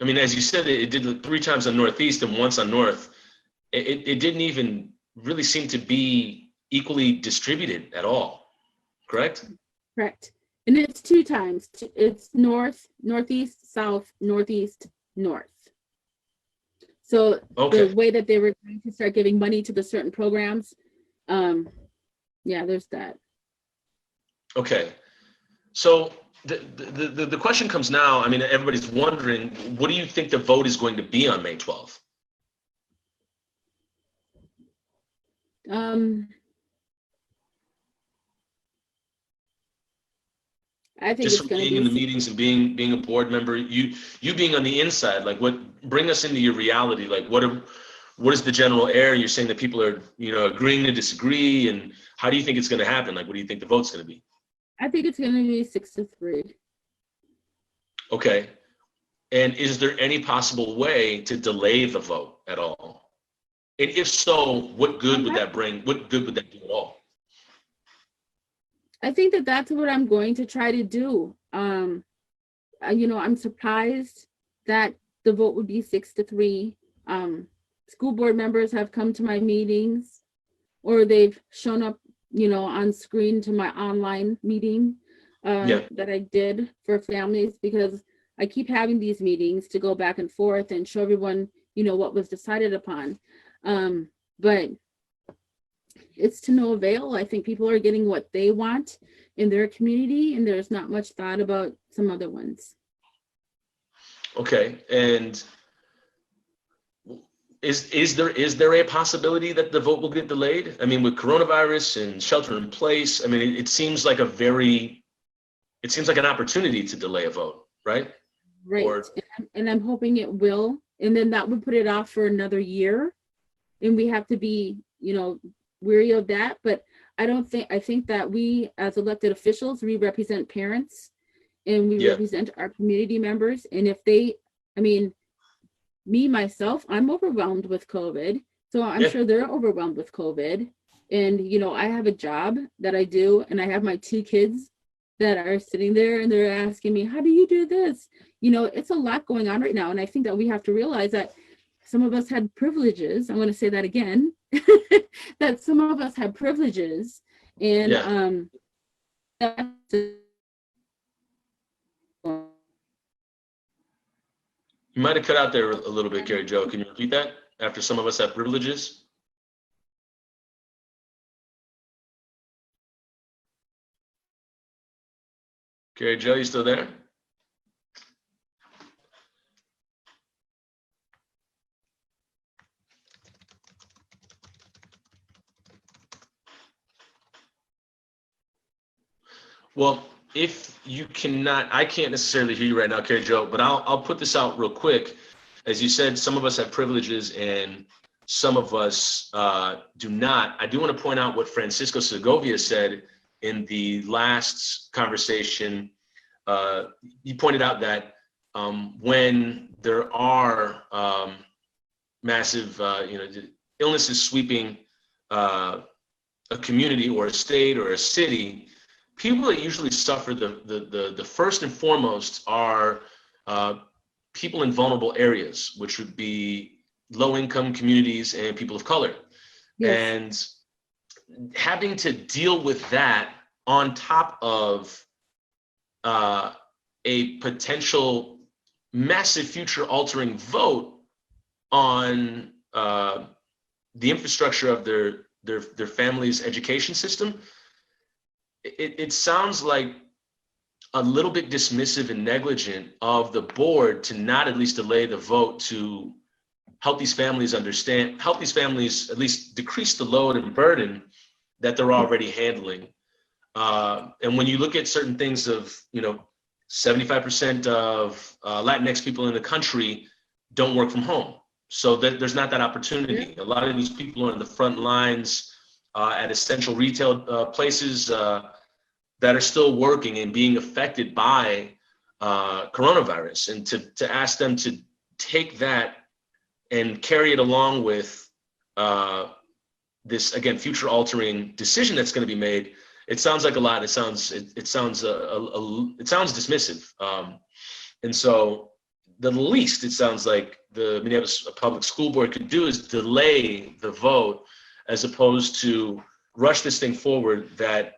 I mean, as you said, it did 3 times on Northeast and once on North. It didn't even really seem to be equally distributed at all, correct? Correct. And it's 2 times. It's north, northeast, south, northeast, north. So okay. The way that they were going to start giving money to the certain programs, yeah, there's that. Okay. So the question comes now, I mean, everybody's wondering, what do you think the vote is going to be on May 12th? I think just from being in the meetings and being a board member, you being on the inside, like bring us into your reality. Like what is the general air? You're saying that people are, you know, agreeing to disagree, and how do you think it's going to happen? Like, what do you think the vote's going to be? I think it's going to be 6-3. Okay. And is there any possible way to delay the vote at all? And if so, what good would that bring? What good would that do at all? I think that that's what I'm going to try to do. You know, I'm surprised that the vote would be 6-3. School board members have come to my meetings, or they've shown up, you know, on screen to my online meeting that I did for families, because I keep having these meetings to go back and forth and show everyone, what was decided upon. But it's to no avail. I think people are getting what they want in their community, and there's not much thought about some other ones. Okay, and is there a possibility that the vote will get delayed? I mean, with coronavirus and shelter in place, I mean, it seems like an opportunity to delay a vote, right? Right. And I'm hoping it will. And then that would put it off for another year. And we have to be, weary of that. But I think that we as elected officials, we represent parents and we represent our community members. And if me, myself, I'm overwhelmed with COVID. So I'm sure they're overwhelmed with COVID. And, I have a job that I do, and I have my 2 kids that are sitting there and they're asking me, how do you do this? It's a lot going on right now. And I think that we have to realize that some of us had privileges. I'm going to say that again, that some of us had privileges. And you might have cut out there a little bit, KerryJo. Can you repeat that? After some of us have privileges? KerryJo, you still there? Well, if you cannot, I can't necessarily hear you right now, KerryJo, but I'll put this out real quick. As you said, some of us have privileges and some of us do not. I do want to point out what Francisco Segovia said in the last conversation. He pointed out that when there are massive, illnesses sweeping a community or a state or a city, people that usually suffer the first and foremost are people in vulnerable areas, which would be low-income communities and people of color. Yes. And having to deal with that on top of a potential massive future-altering vote on the infrastructure of their family's education system, it sounds like a little bit dismissive and negligent of the board to not at least delay the vote to help these families at least decrease the load and burden that they're already handling. And when you look at certain things of, 75% of Latinx people in the country don't work from home. So there's not that opportunity. A lot of these people are in the front lines at essential retail places that are still working and being affected by coronavirus. And to ask them to take that and carry it along with this, again, future altering decision that's going to be made, it sounds like a lot. It sounds dismissive. And so the least it sounds like the Minneapolis Public School Board could do is delay the vote as opposed to rush this thing forward that,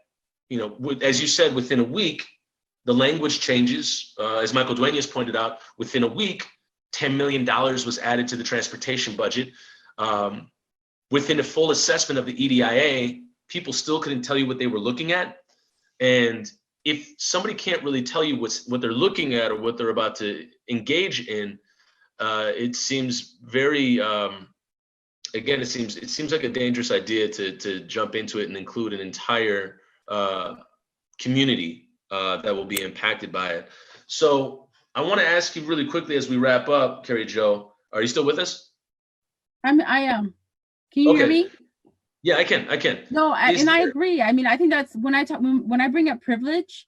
as you said, within a week, the language changes. As Michael Duenas pointed out, within a week, $10 million was added to the transportation budget. Within a full assessment of the EDIA, people still couldn't tell you what they were looking at. And if somebody can't really tell you what they're looking at or what they're about to engage in, it seems very, again, it seems like a dangerous idea to jump into it and include an entire community that will be impacted by it. So I want to ask you really quickly as we wrap up, KerryJo, are you still with us? I am. Can you hear me? Yeah, I can. No, I agree. I mean, I think that's when I bring up privilege,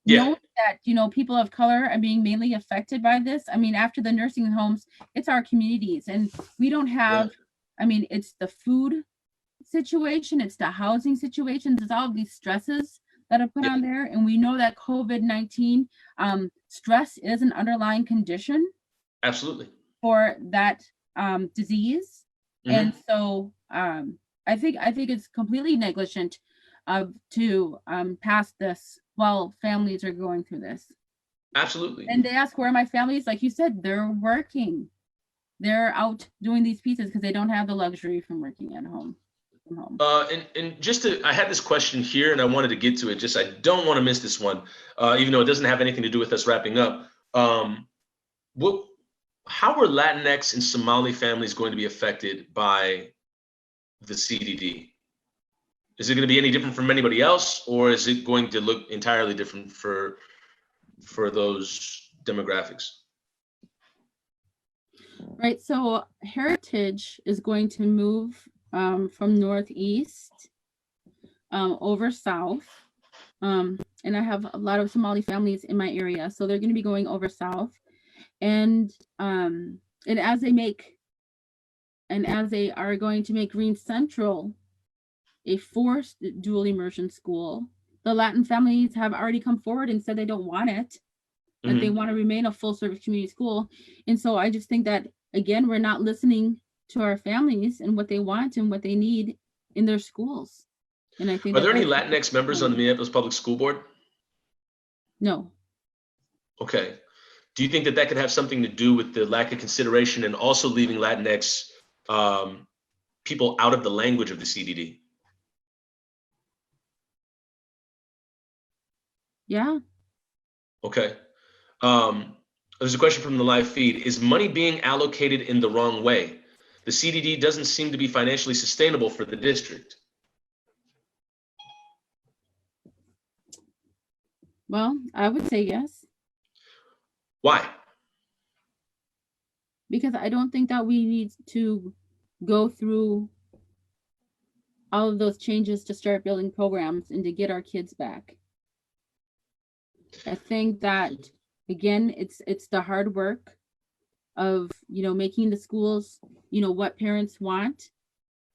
knowing that, people of color are being mainly affected by this. I mean, after the nursing homes, it's our communities, and we don't have, I mean, it's the food situation, it's the housing situations, it's all of these stresses that are put on there. And we know that COVID-19, stress is an underlying condition. Absolutely. For that disease. Mm-hmm. And so I think it's completely negligent to pass this while families are going through this. Absolutely. And they ask where my family is. Like you said, they're working. They're out doing these pieces because they don't have the luxury from working at home. From home. And just to, I had this question here and I wanted to get to it. Just, I don't want to miss this one, even though it doesn't have anything to do with us wrapping up. What, how are Latinx and Somali families going to be affected by the CDD? Is it going to be any different from anybody else, or is it going to look entirely different for those demographics? Right. So Heritage is going to move from Northeast over South. And I have a lot of Somali families in my area, so they're going to be going over South. And as they are going to make Green Central a forced dual immersion school, the Latin families have already come forward and said they don't want it, that they want to remain a full service community school. And so I just think that, again, we're not listening to our families and what they want and what they need in their schools. And I think, are there any Latinx members on the Minneapolis Public School Board? No. Okay. Do you think that could have something to do with the lack of consideration and also leaving Latinx people out of the language of the CDD? Yeah. Okay. There's a question from the live feed. Is money being allocated in the wrong way? The CDD doesn't seem to be financially sustainable for the district. Well, I would say yes. Why? Because I don't think that we need to go through all of those changes to start building programs and to get our kids back. I think that, again, it's the hard work of, making the schools, what parents want.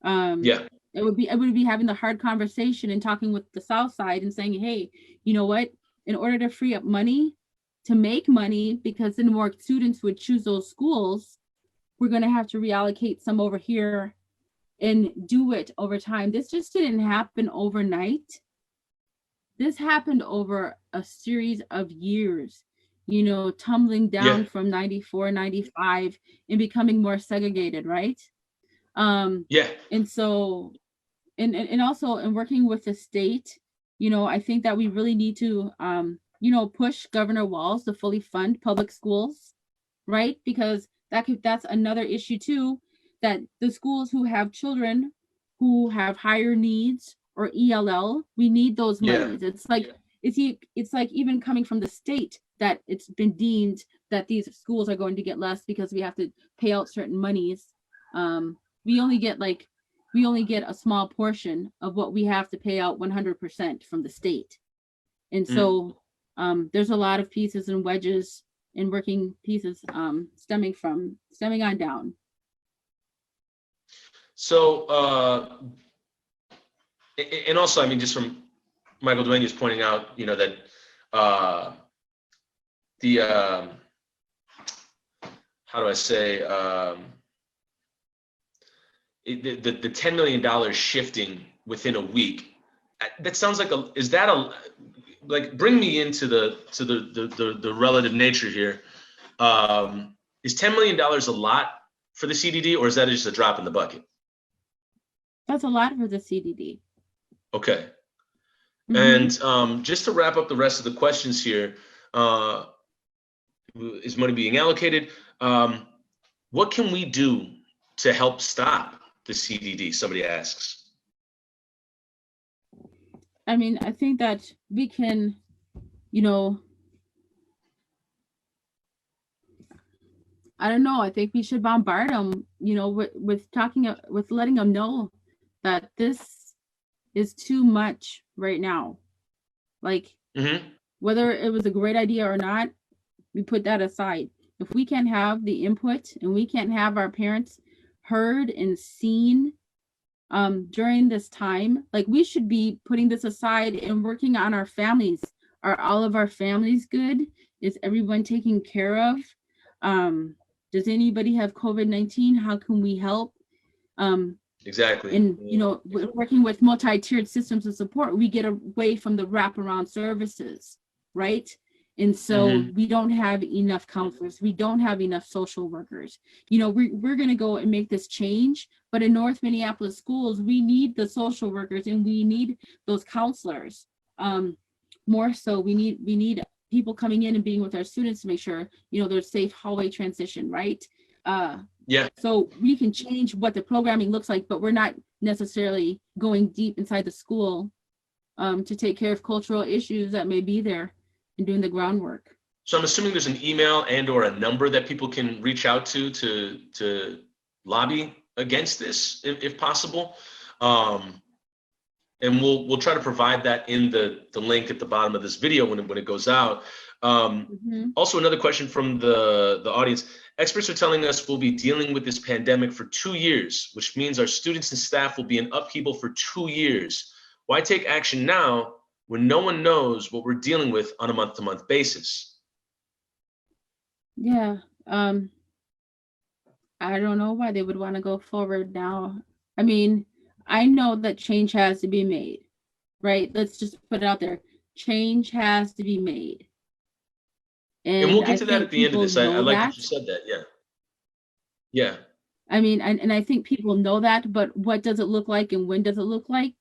It would be having the hard conversation and talking with the South Side and saying, hey, you know what, in order to free up money, to make money, because then more students would choose those schools, we're going to have to reallocate some over here and do it over time. This just didn't happen overnight. This happened over a series of years, tumbling down from 94, 95 and becoming more segregated, right? And so, and also in working with the state, I think that we really need to, push Governor Walz to fully fund public schools, right? Because that's another issue too, that the schools who have children who have higher needs or ELL, we need those monies. It's like even coming from the state that it's been deemed that these schools are going to get less because we have to pay out certain monies. We only get a small portion of what we have to pay out 100% from the state. And so there's a lot of pieces and wedges and working pieces stemming on down. So, and also, I mean, just from Michael Duenas pointing out, that the how do I say, the $10 million shifting within a week, that sounds like bring me into the relative nature here. Is $10 million a lot for the CDD, or is that just a drop in the bucket? That's a lot for the CDD. Okay. And just to wrap up the rest of the questions here, is money being allocated? What can we do to help stop the CDD? Somebody asks. I mean, I think that we can, I don't know. I think we should bombard them, with letting them know that this is too much right now. Like, whether it was a great idea or not, we put that aside. If we can't have the input and we can't have our parents heard and seen during this time, like, we should be putting this aside and working on our families. Are all of our families good? Is everyone taken care of? Does anybody have COVID-19? How can we help? Exactly. And, working with multi-tiered systems of support, we get away from the wraparound services, right? And so we don't have enough counselors. We don't have enough social workers. You know, we're going to go and make this change. But in North Minneapolis schools, we need the social workers and we need those counselors. More so, we need people coming in and being with our students to make sure, you know, there's safe hallway transition, right? Yeah. So we can change what the programming looks like, but we're not necessarily going deep inside the school to take care of cultural issues that may be there and doing the groundwork. So I'm assuming there's an email and or a number that people can reach out to lobby against this if possible. And we'll try to provide that in the link at the bottom of this video when it goes out. Also, another question from the audience. Experts are telling us we'll be dealing with this pandemic for 2 years, which means our students and staff will be in upheaval for 2 years. Why take action now when no one knows what we're dealing with on a month-to-month basis? Yeah, I don't know why they would want to go forward now. I mean, I know that change has to be made, right? Let's just put it out there. Change has to be made. And we'll get to that at the end of this. I like that you said that. Yeah. Yeah. I mean, and I think people know that, but what does it look like and when does it look like?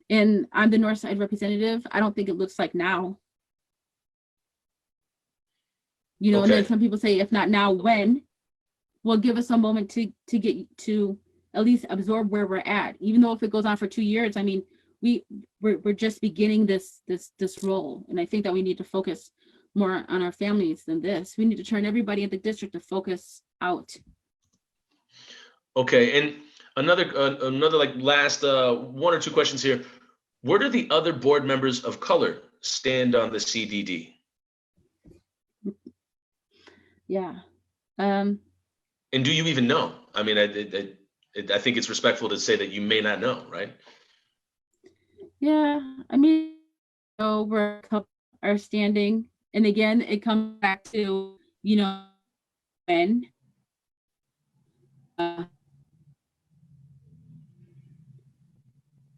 And I'm the North Side representative. I don't think it looks like now. You know, Okay. And then some people say, if not now, when? Well, give us a moment to get to at least absorb where we're at. Even though if it goes on for 2 years, I mean, we're just beginning this role. And I think that we need to focus more on our families than this. We need to turn everybody in the district to focus out. Okay, and another like last 1 or 2 questions here. Where do the other board members of color stand on the CDD? Yeah. And do you even know? I mean, I think it's respectful to say that you may not know, right? Yeah, I mean, where a couple are standing. And again, it comes back to, you know, when.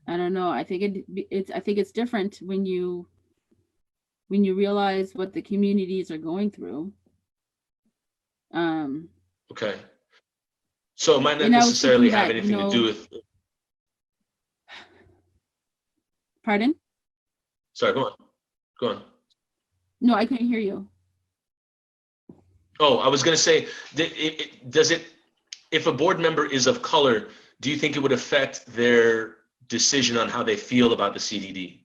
I don't know. I think it's different when you realize what the communities are going through. Okay. So it might not necessarily have anything to do with. Pardon? Sorry, go on. No, I couldn't hear you. Oh, I was going to say, if a board member is of color, do you think it would affect their decision on how they feel about the CDD?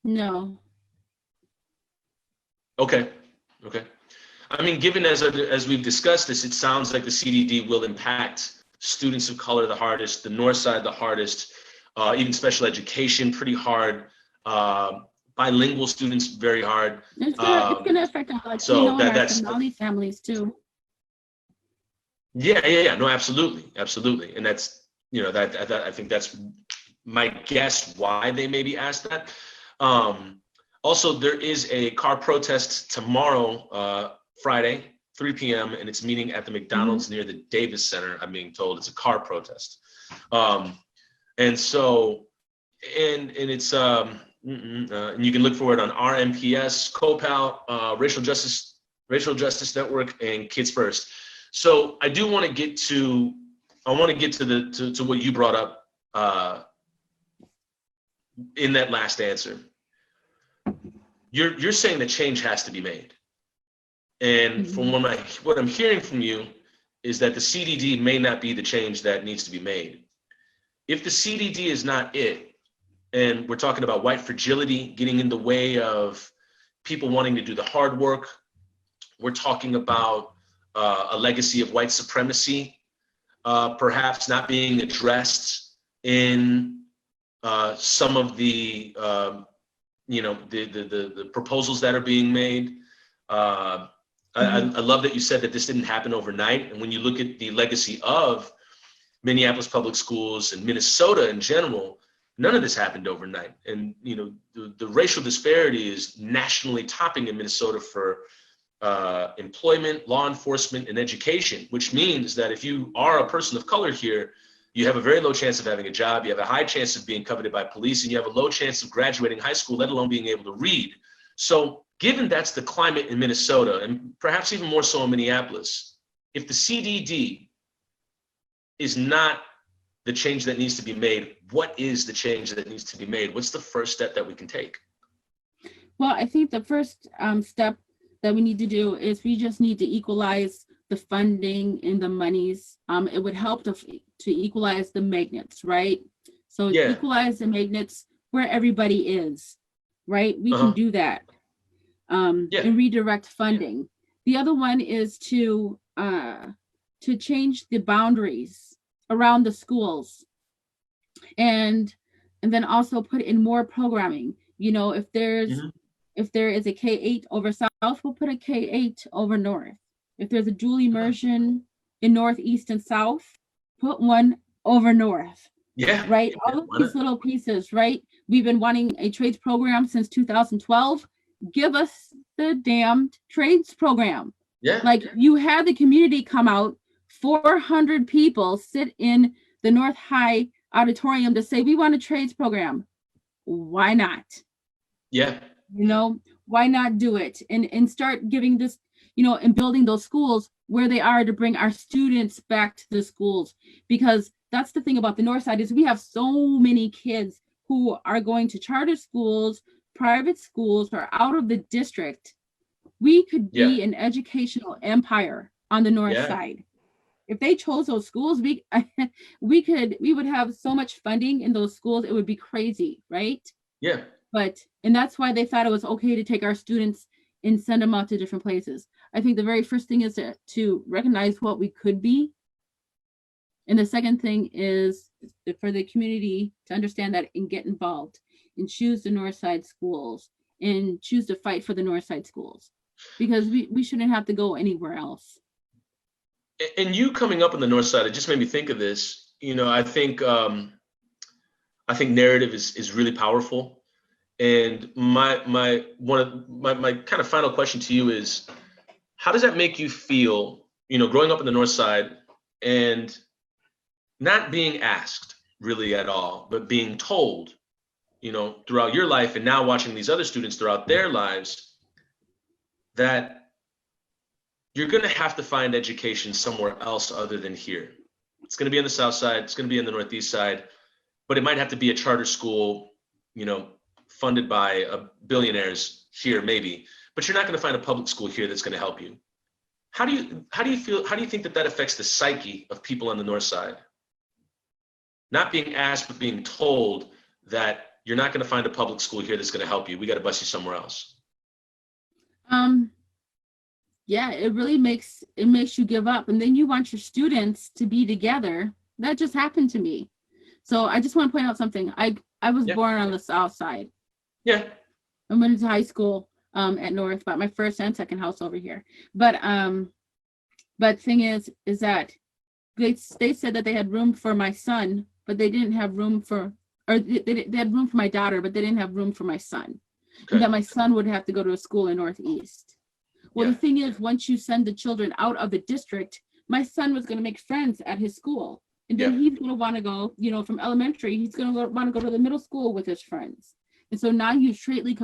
No. Okay. I mean, given as we've discussed this, it sounds like the CDD will impact students of color the hardest, the North Side the hardest, even special education pretty hard, bilingual students very hard. It's gonna affect our Latino and our Somali families too. Yeah. No, absolutely, and that's that I think that's my guess why they maybe asked that. Also, there is a car protest tomorrow, Friday, 3 p.m., and it's meeting at the McDonald's near the Davis Center. I'm being told it's a car protest, and so and it's and you can look for it on our MPS, CoPal, Racial Justice Network, and Kids First. So I do want to get to to what you brought up in that last answer. You're saying that change has to be made, and from what I'm hearing from you is that the CDD may not be the change that needs to be made. If the CDD is not it, and we're talking about white fragility getting in the way of people wanting to do the hard work, we're talking about a legacy of white supremacy, perhaps not being addressed in some of the the proposals that are being made. I love that you said that this didn't happen overnight. And when you look at the legacy of Minneapolis Public Schools and Minnesota in general, none of this happened overnight. And the racial disparity is nationally topping in Minnesota for employment, law enforcement, and education, which means that if you are a person of color here, you have a very low chance of having a job, you have a high chance of being coveted by police, and you have a low chance of graduating high school, let alone being able to read. So given that's the climate in Minnesota, and perhaps even more so in Minneapolis, if the CDD is not the change that needs to be made, what is the change that needs to be made? What's the first step that we can take? Well, I think the first step that we need to do is we just need to equalize the funding and the monies. It would help to equalize the magnets, right? So equalize the magnets where everybody is, right? We can do that and redirect funding. The other one is to change the boundaries around the schools, and then also put in more programming. You know, if there is a K-8 over South, we'll put a K-8 over North. If there's a dual immersion in Northeast and South, put one over North. Yeah. Right. All of these little pieces, right? We've been wanting a trades program since 2012. Give us the damned trades program. Yeah. Like, you had the community come out, 400 people sit in the North High auditorium to say, we want a trades program. Why not? Yeah. You know, why not do it and start giving this, you know, and building those schools where they are to bring our students back to the schools. Because that's the thing about the North Side, is we have so many kids who are going to charter schools, private schools, or out of the district. We could be an educational empire on the North Side. If they chose those schools, we would have so much funding in those schools, it would be crazy, right? Yeah. And that's why they thought it was okay to take our students and send them out to different places. I think the very first thing is to recognize what we could be. And the second thing is for the community to understand that and get involved and choose the North Side schools and choose to fight for the North Side schools, because we shouldn't have to go anywhere else. And you coming up on the North Side, it just made me think of this. You know, I think narrative is really powerful. And my kind of final question to you is, how does that make you feel, you know, growing up in the North Side and not being asked really at all, but being told, you know, throughout your life, and now watching these other students throughout their lives, that you're going to have to find education somewhere else other than here. It's going to be on the South Side, it's going to be in the Northeast Side, but it might have to be a charter school, you know, funded by billionaires here, maybe, but you're not going to find a public school here that's going to help you. How do you feel? How do you think that affects the psyche of people on the North Side? Not being asked, but being told that you're not going to find a public school here that's going to help you. We got to bus you somewhere else. Yeah, it really makes you give up, and then you want your students to be together. That just happened to me. So I just want to point out something. I was born on the South Side. Yeah. I went to high school at North, but my first and second house over here. But thing is that they said that they had room for my son, but they didn't have room for, or they had room for my daughter, but they didn't have room for my son. Okay. And that my son would have to go to a school in Northeast. Well, the thing is, once you send the children out of the district, my son was going to make friends at his school. And then he's going to want to go, you know, from elementary, he's going to want to go to the middle school with his friends. And so now you straightly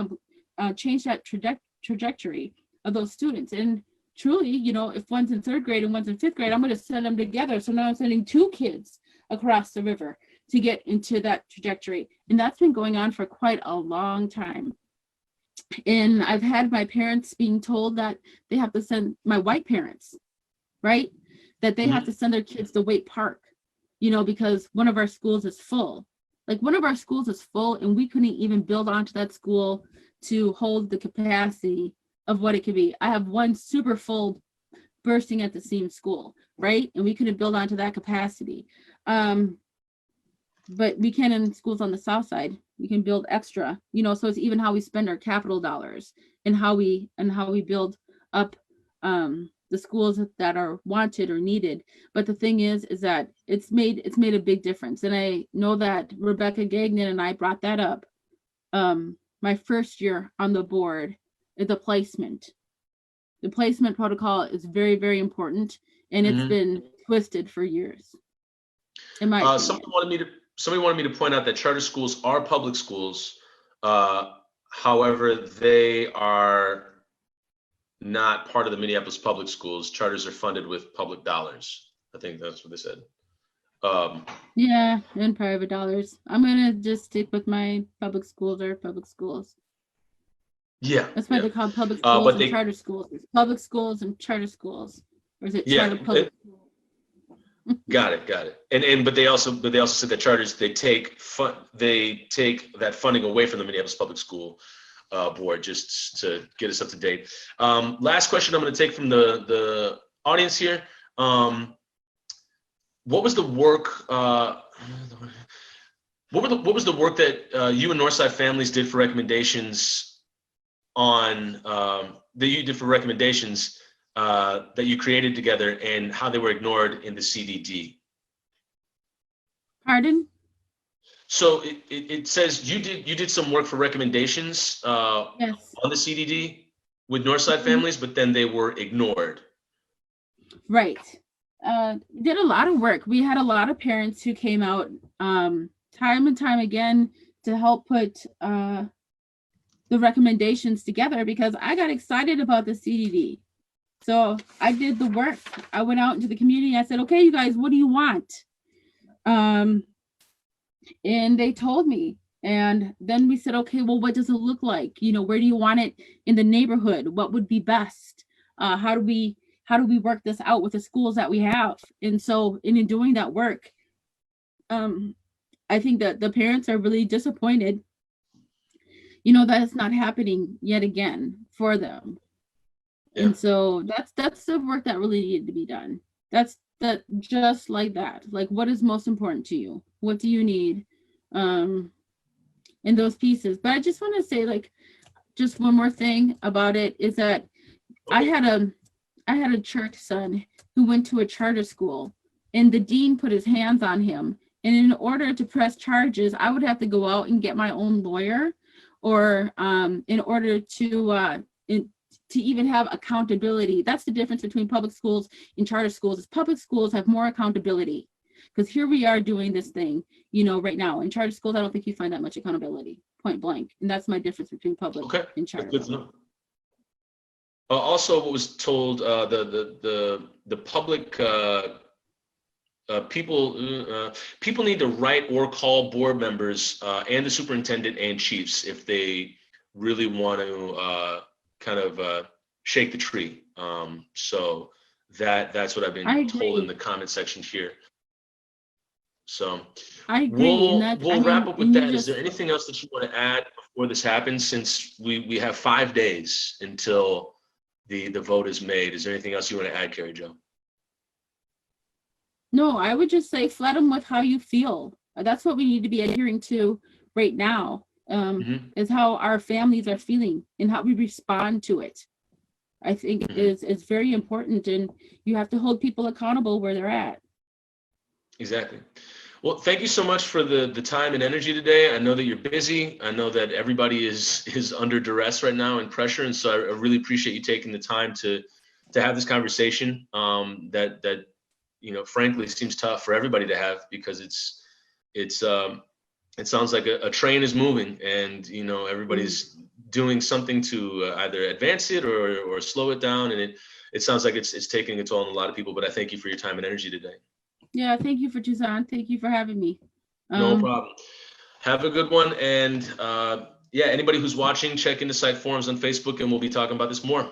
change that trajectory of those students. And truly, you know, if one's in third grade and one's in fifth grade, I'm going to send them together. So now I'm sending two kids across the river to get into that trajectory. And that's been going on for quite a long time. And I've had my parents being told that they have to send, my white parents, right, that they have to send their kids to Waite Park, you know, because one of our schools is full. Like, one of our schools is full, and we couldn't even build onto that school to hold the capacity of what it could be. I have one super full bursting at the seams school, right? And we couldn't build onto that capacity. But we can in schools on the South Side. We can build extra, you know, so it's even how we spend our capital dollars and how we build up the schools that are wanted or needed. But the thing is that it's made a big difference. And I know that Rebecca Gagnon and I brought that up my first year on the board. The placement protocol is very, very important, and it's been twisted for years. in my opinion. Somebody wanted me to point out that charter schools are public schools. However, they are not part of the Minneapolis Public Schools. Charters are funded with public dollars. I think that's what they said. Yeah, and private dollars. I'm gonna just stick with my public schools or public schools. Yeah. That's why they're called public schools but and charter schools. It's public schools and charter schools. Or is it Yeah, charter public schools? Got it. And but they also said that charters, they take that funding away from the Minneapolis Public School Board, just to get us up to date. Last question I'm going to take from the audience here. What was the work? What was the work that you and Northside Families did for recommendations on that you did for recommendations that you created together, and how they were ignored in the CDD? Pardon? So it says you did some work for recommendations Yes. on the CDD with Northside Families, but then they were ignored. Right. Did a lot of work. We had a lot of parents who came out time and time again to help put the recommendations together, because I got excited about the CDD. So I did the work. I went out into the community. I said, okay, you guys, what do you want? And they told me. And then we said, okay, well, what does it look like? Where do you want it in the neighborhood? What would be best? How do we work this out with the schools that we have? And so in doing that work, I think that the parents are really disappointed, that it's not happening yet again for them. Yeah. And so that's the work that really needed to be done. That's just like that. Like, what is most important to you? What do you need? In those pieces. But I just want to say, like, just one more thing about it is that I had a church son who went to a charter school, and the dean put his hands on him. And in order to press charges, I would have to go out and get my own lawyer, or in order to even have accountability. That's the difference between public schools and charter schools. Is public schools have more accountability, because here we are doing this thing, right now. In charter schools, I don't think you find that much accountability, point blank. And that's my difference between public and charter. Good to know. Also, what was told, the public people need to write or call board members and the superintendent and chiefs if they really want to kind of shake the tree. So that's what I've been told in the comment section here. So I agree. We'll wrap up with that. Is there anything else that you want to add before this happens? Since we have 5 days until the vote is made. Is there anything else you want to add, KerryJo? No, I would just say flood them with how you feel. That's what we need to be adhering to right now, is how our families are feeling and how we respond to it. I think is very important, and you have to hold people accountable where they're at. Exactly. Well, thank you so much for the time and energy today. I know that you're busy. I know that everybody is under duress right now and pressure, and so I really appreciate you taking the time to have this conversation. That frankly seems tough for everybody to have, because it sounds like a train is moving, and everybody's doing something to either advance it or slow it down, and it sounds like it's taking a toll on a lot of people. But I thank you for your time and energy today. Yeah, thank you for Tucson. Thank you for having me. No problem. Have a good one. And anybody who's watching, check into Site Forums on Facebook, and we'll be talking about this more.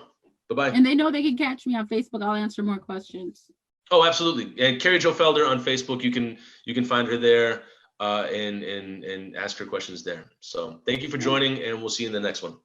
Bye-bye. And they know they can catch me on Facebook. I'll answer more questions. Oh, absolutely. And KerryJo Felder on Facebook, you can find her there and ask her questions there. So thank you for joining, and we'll see you in the next one.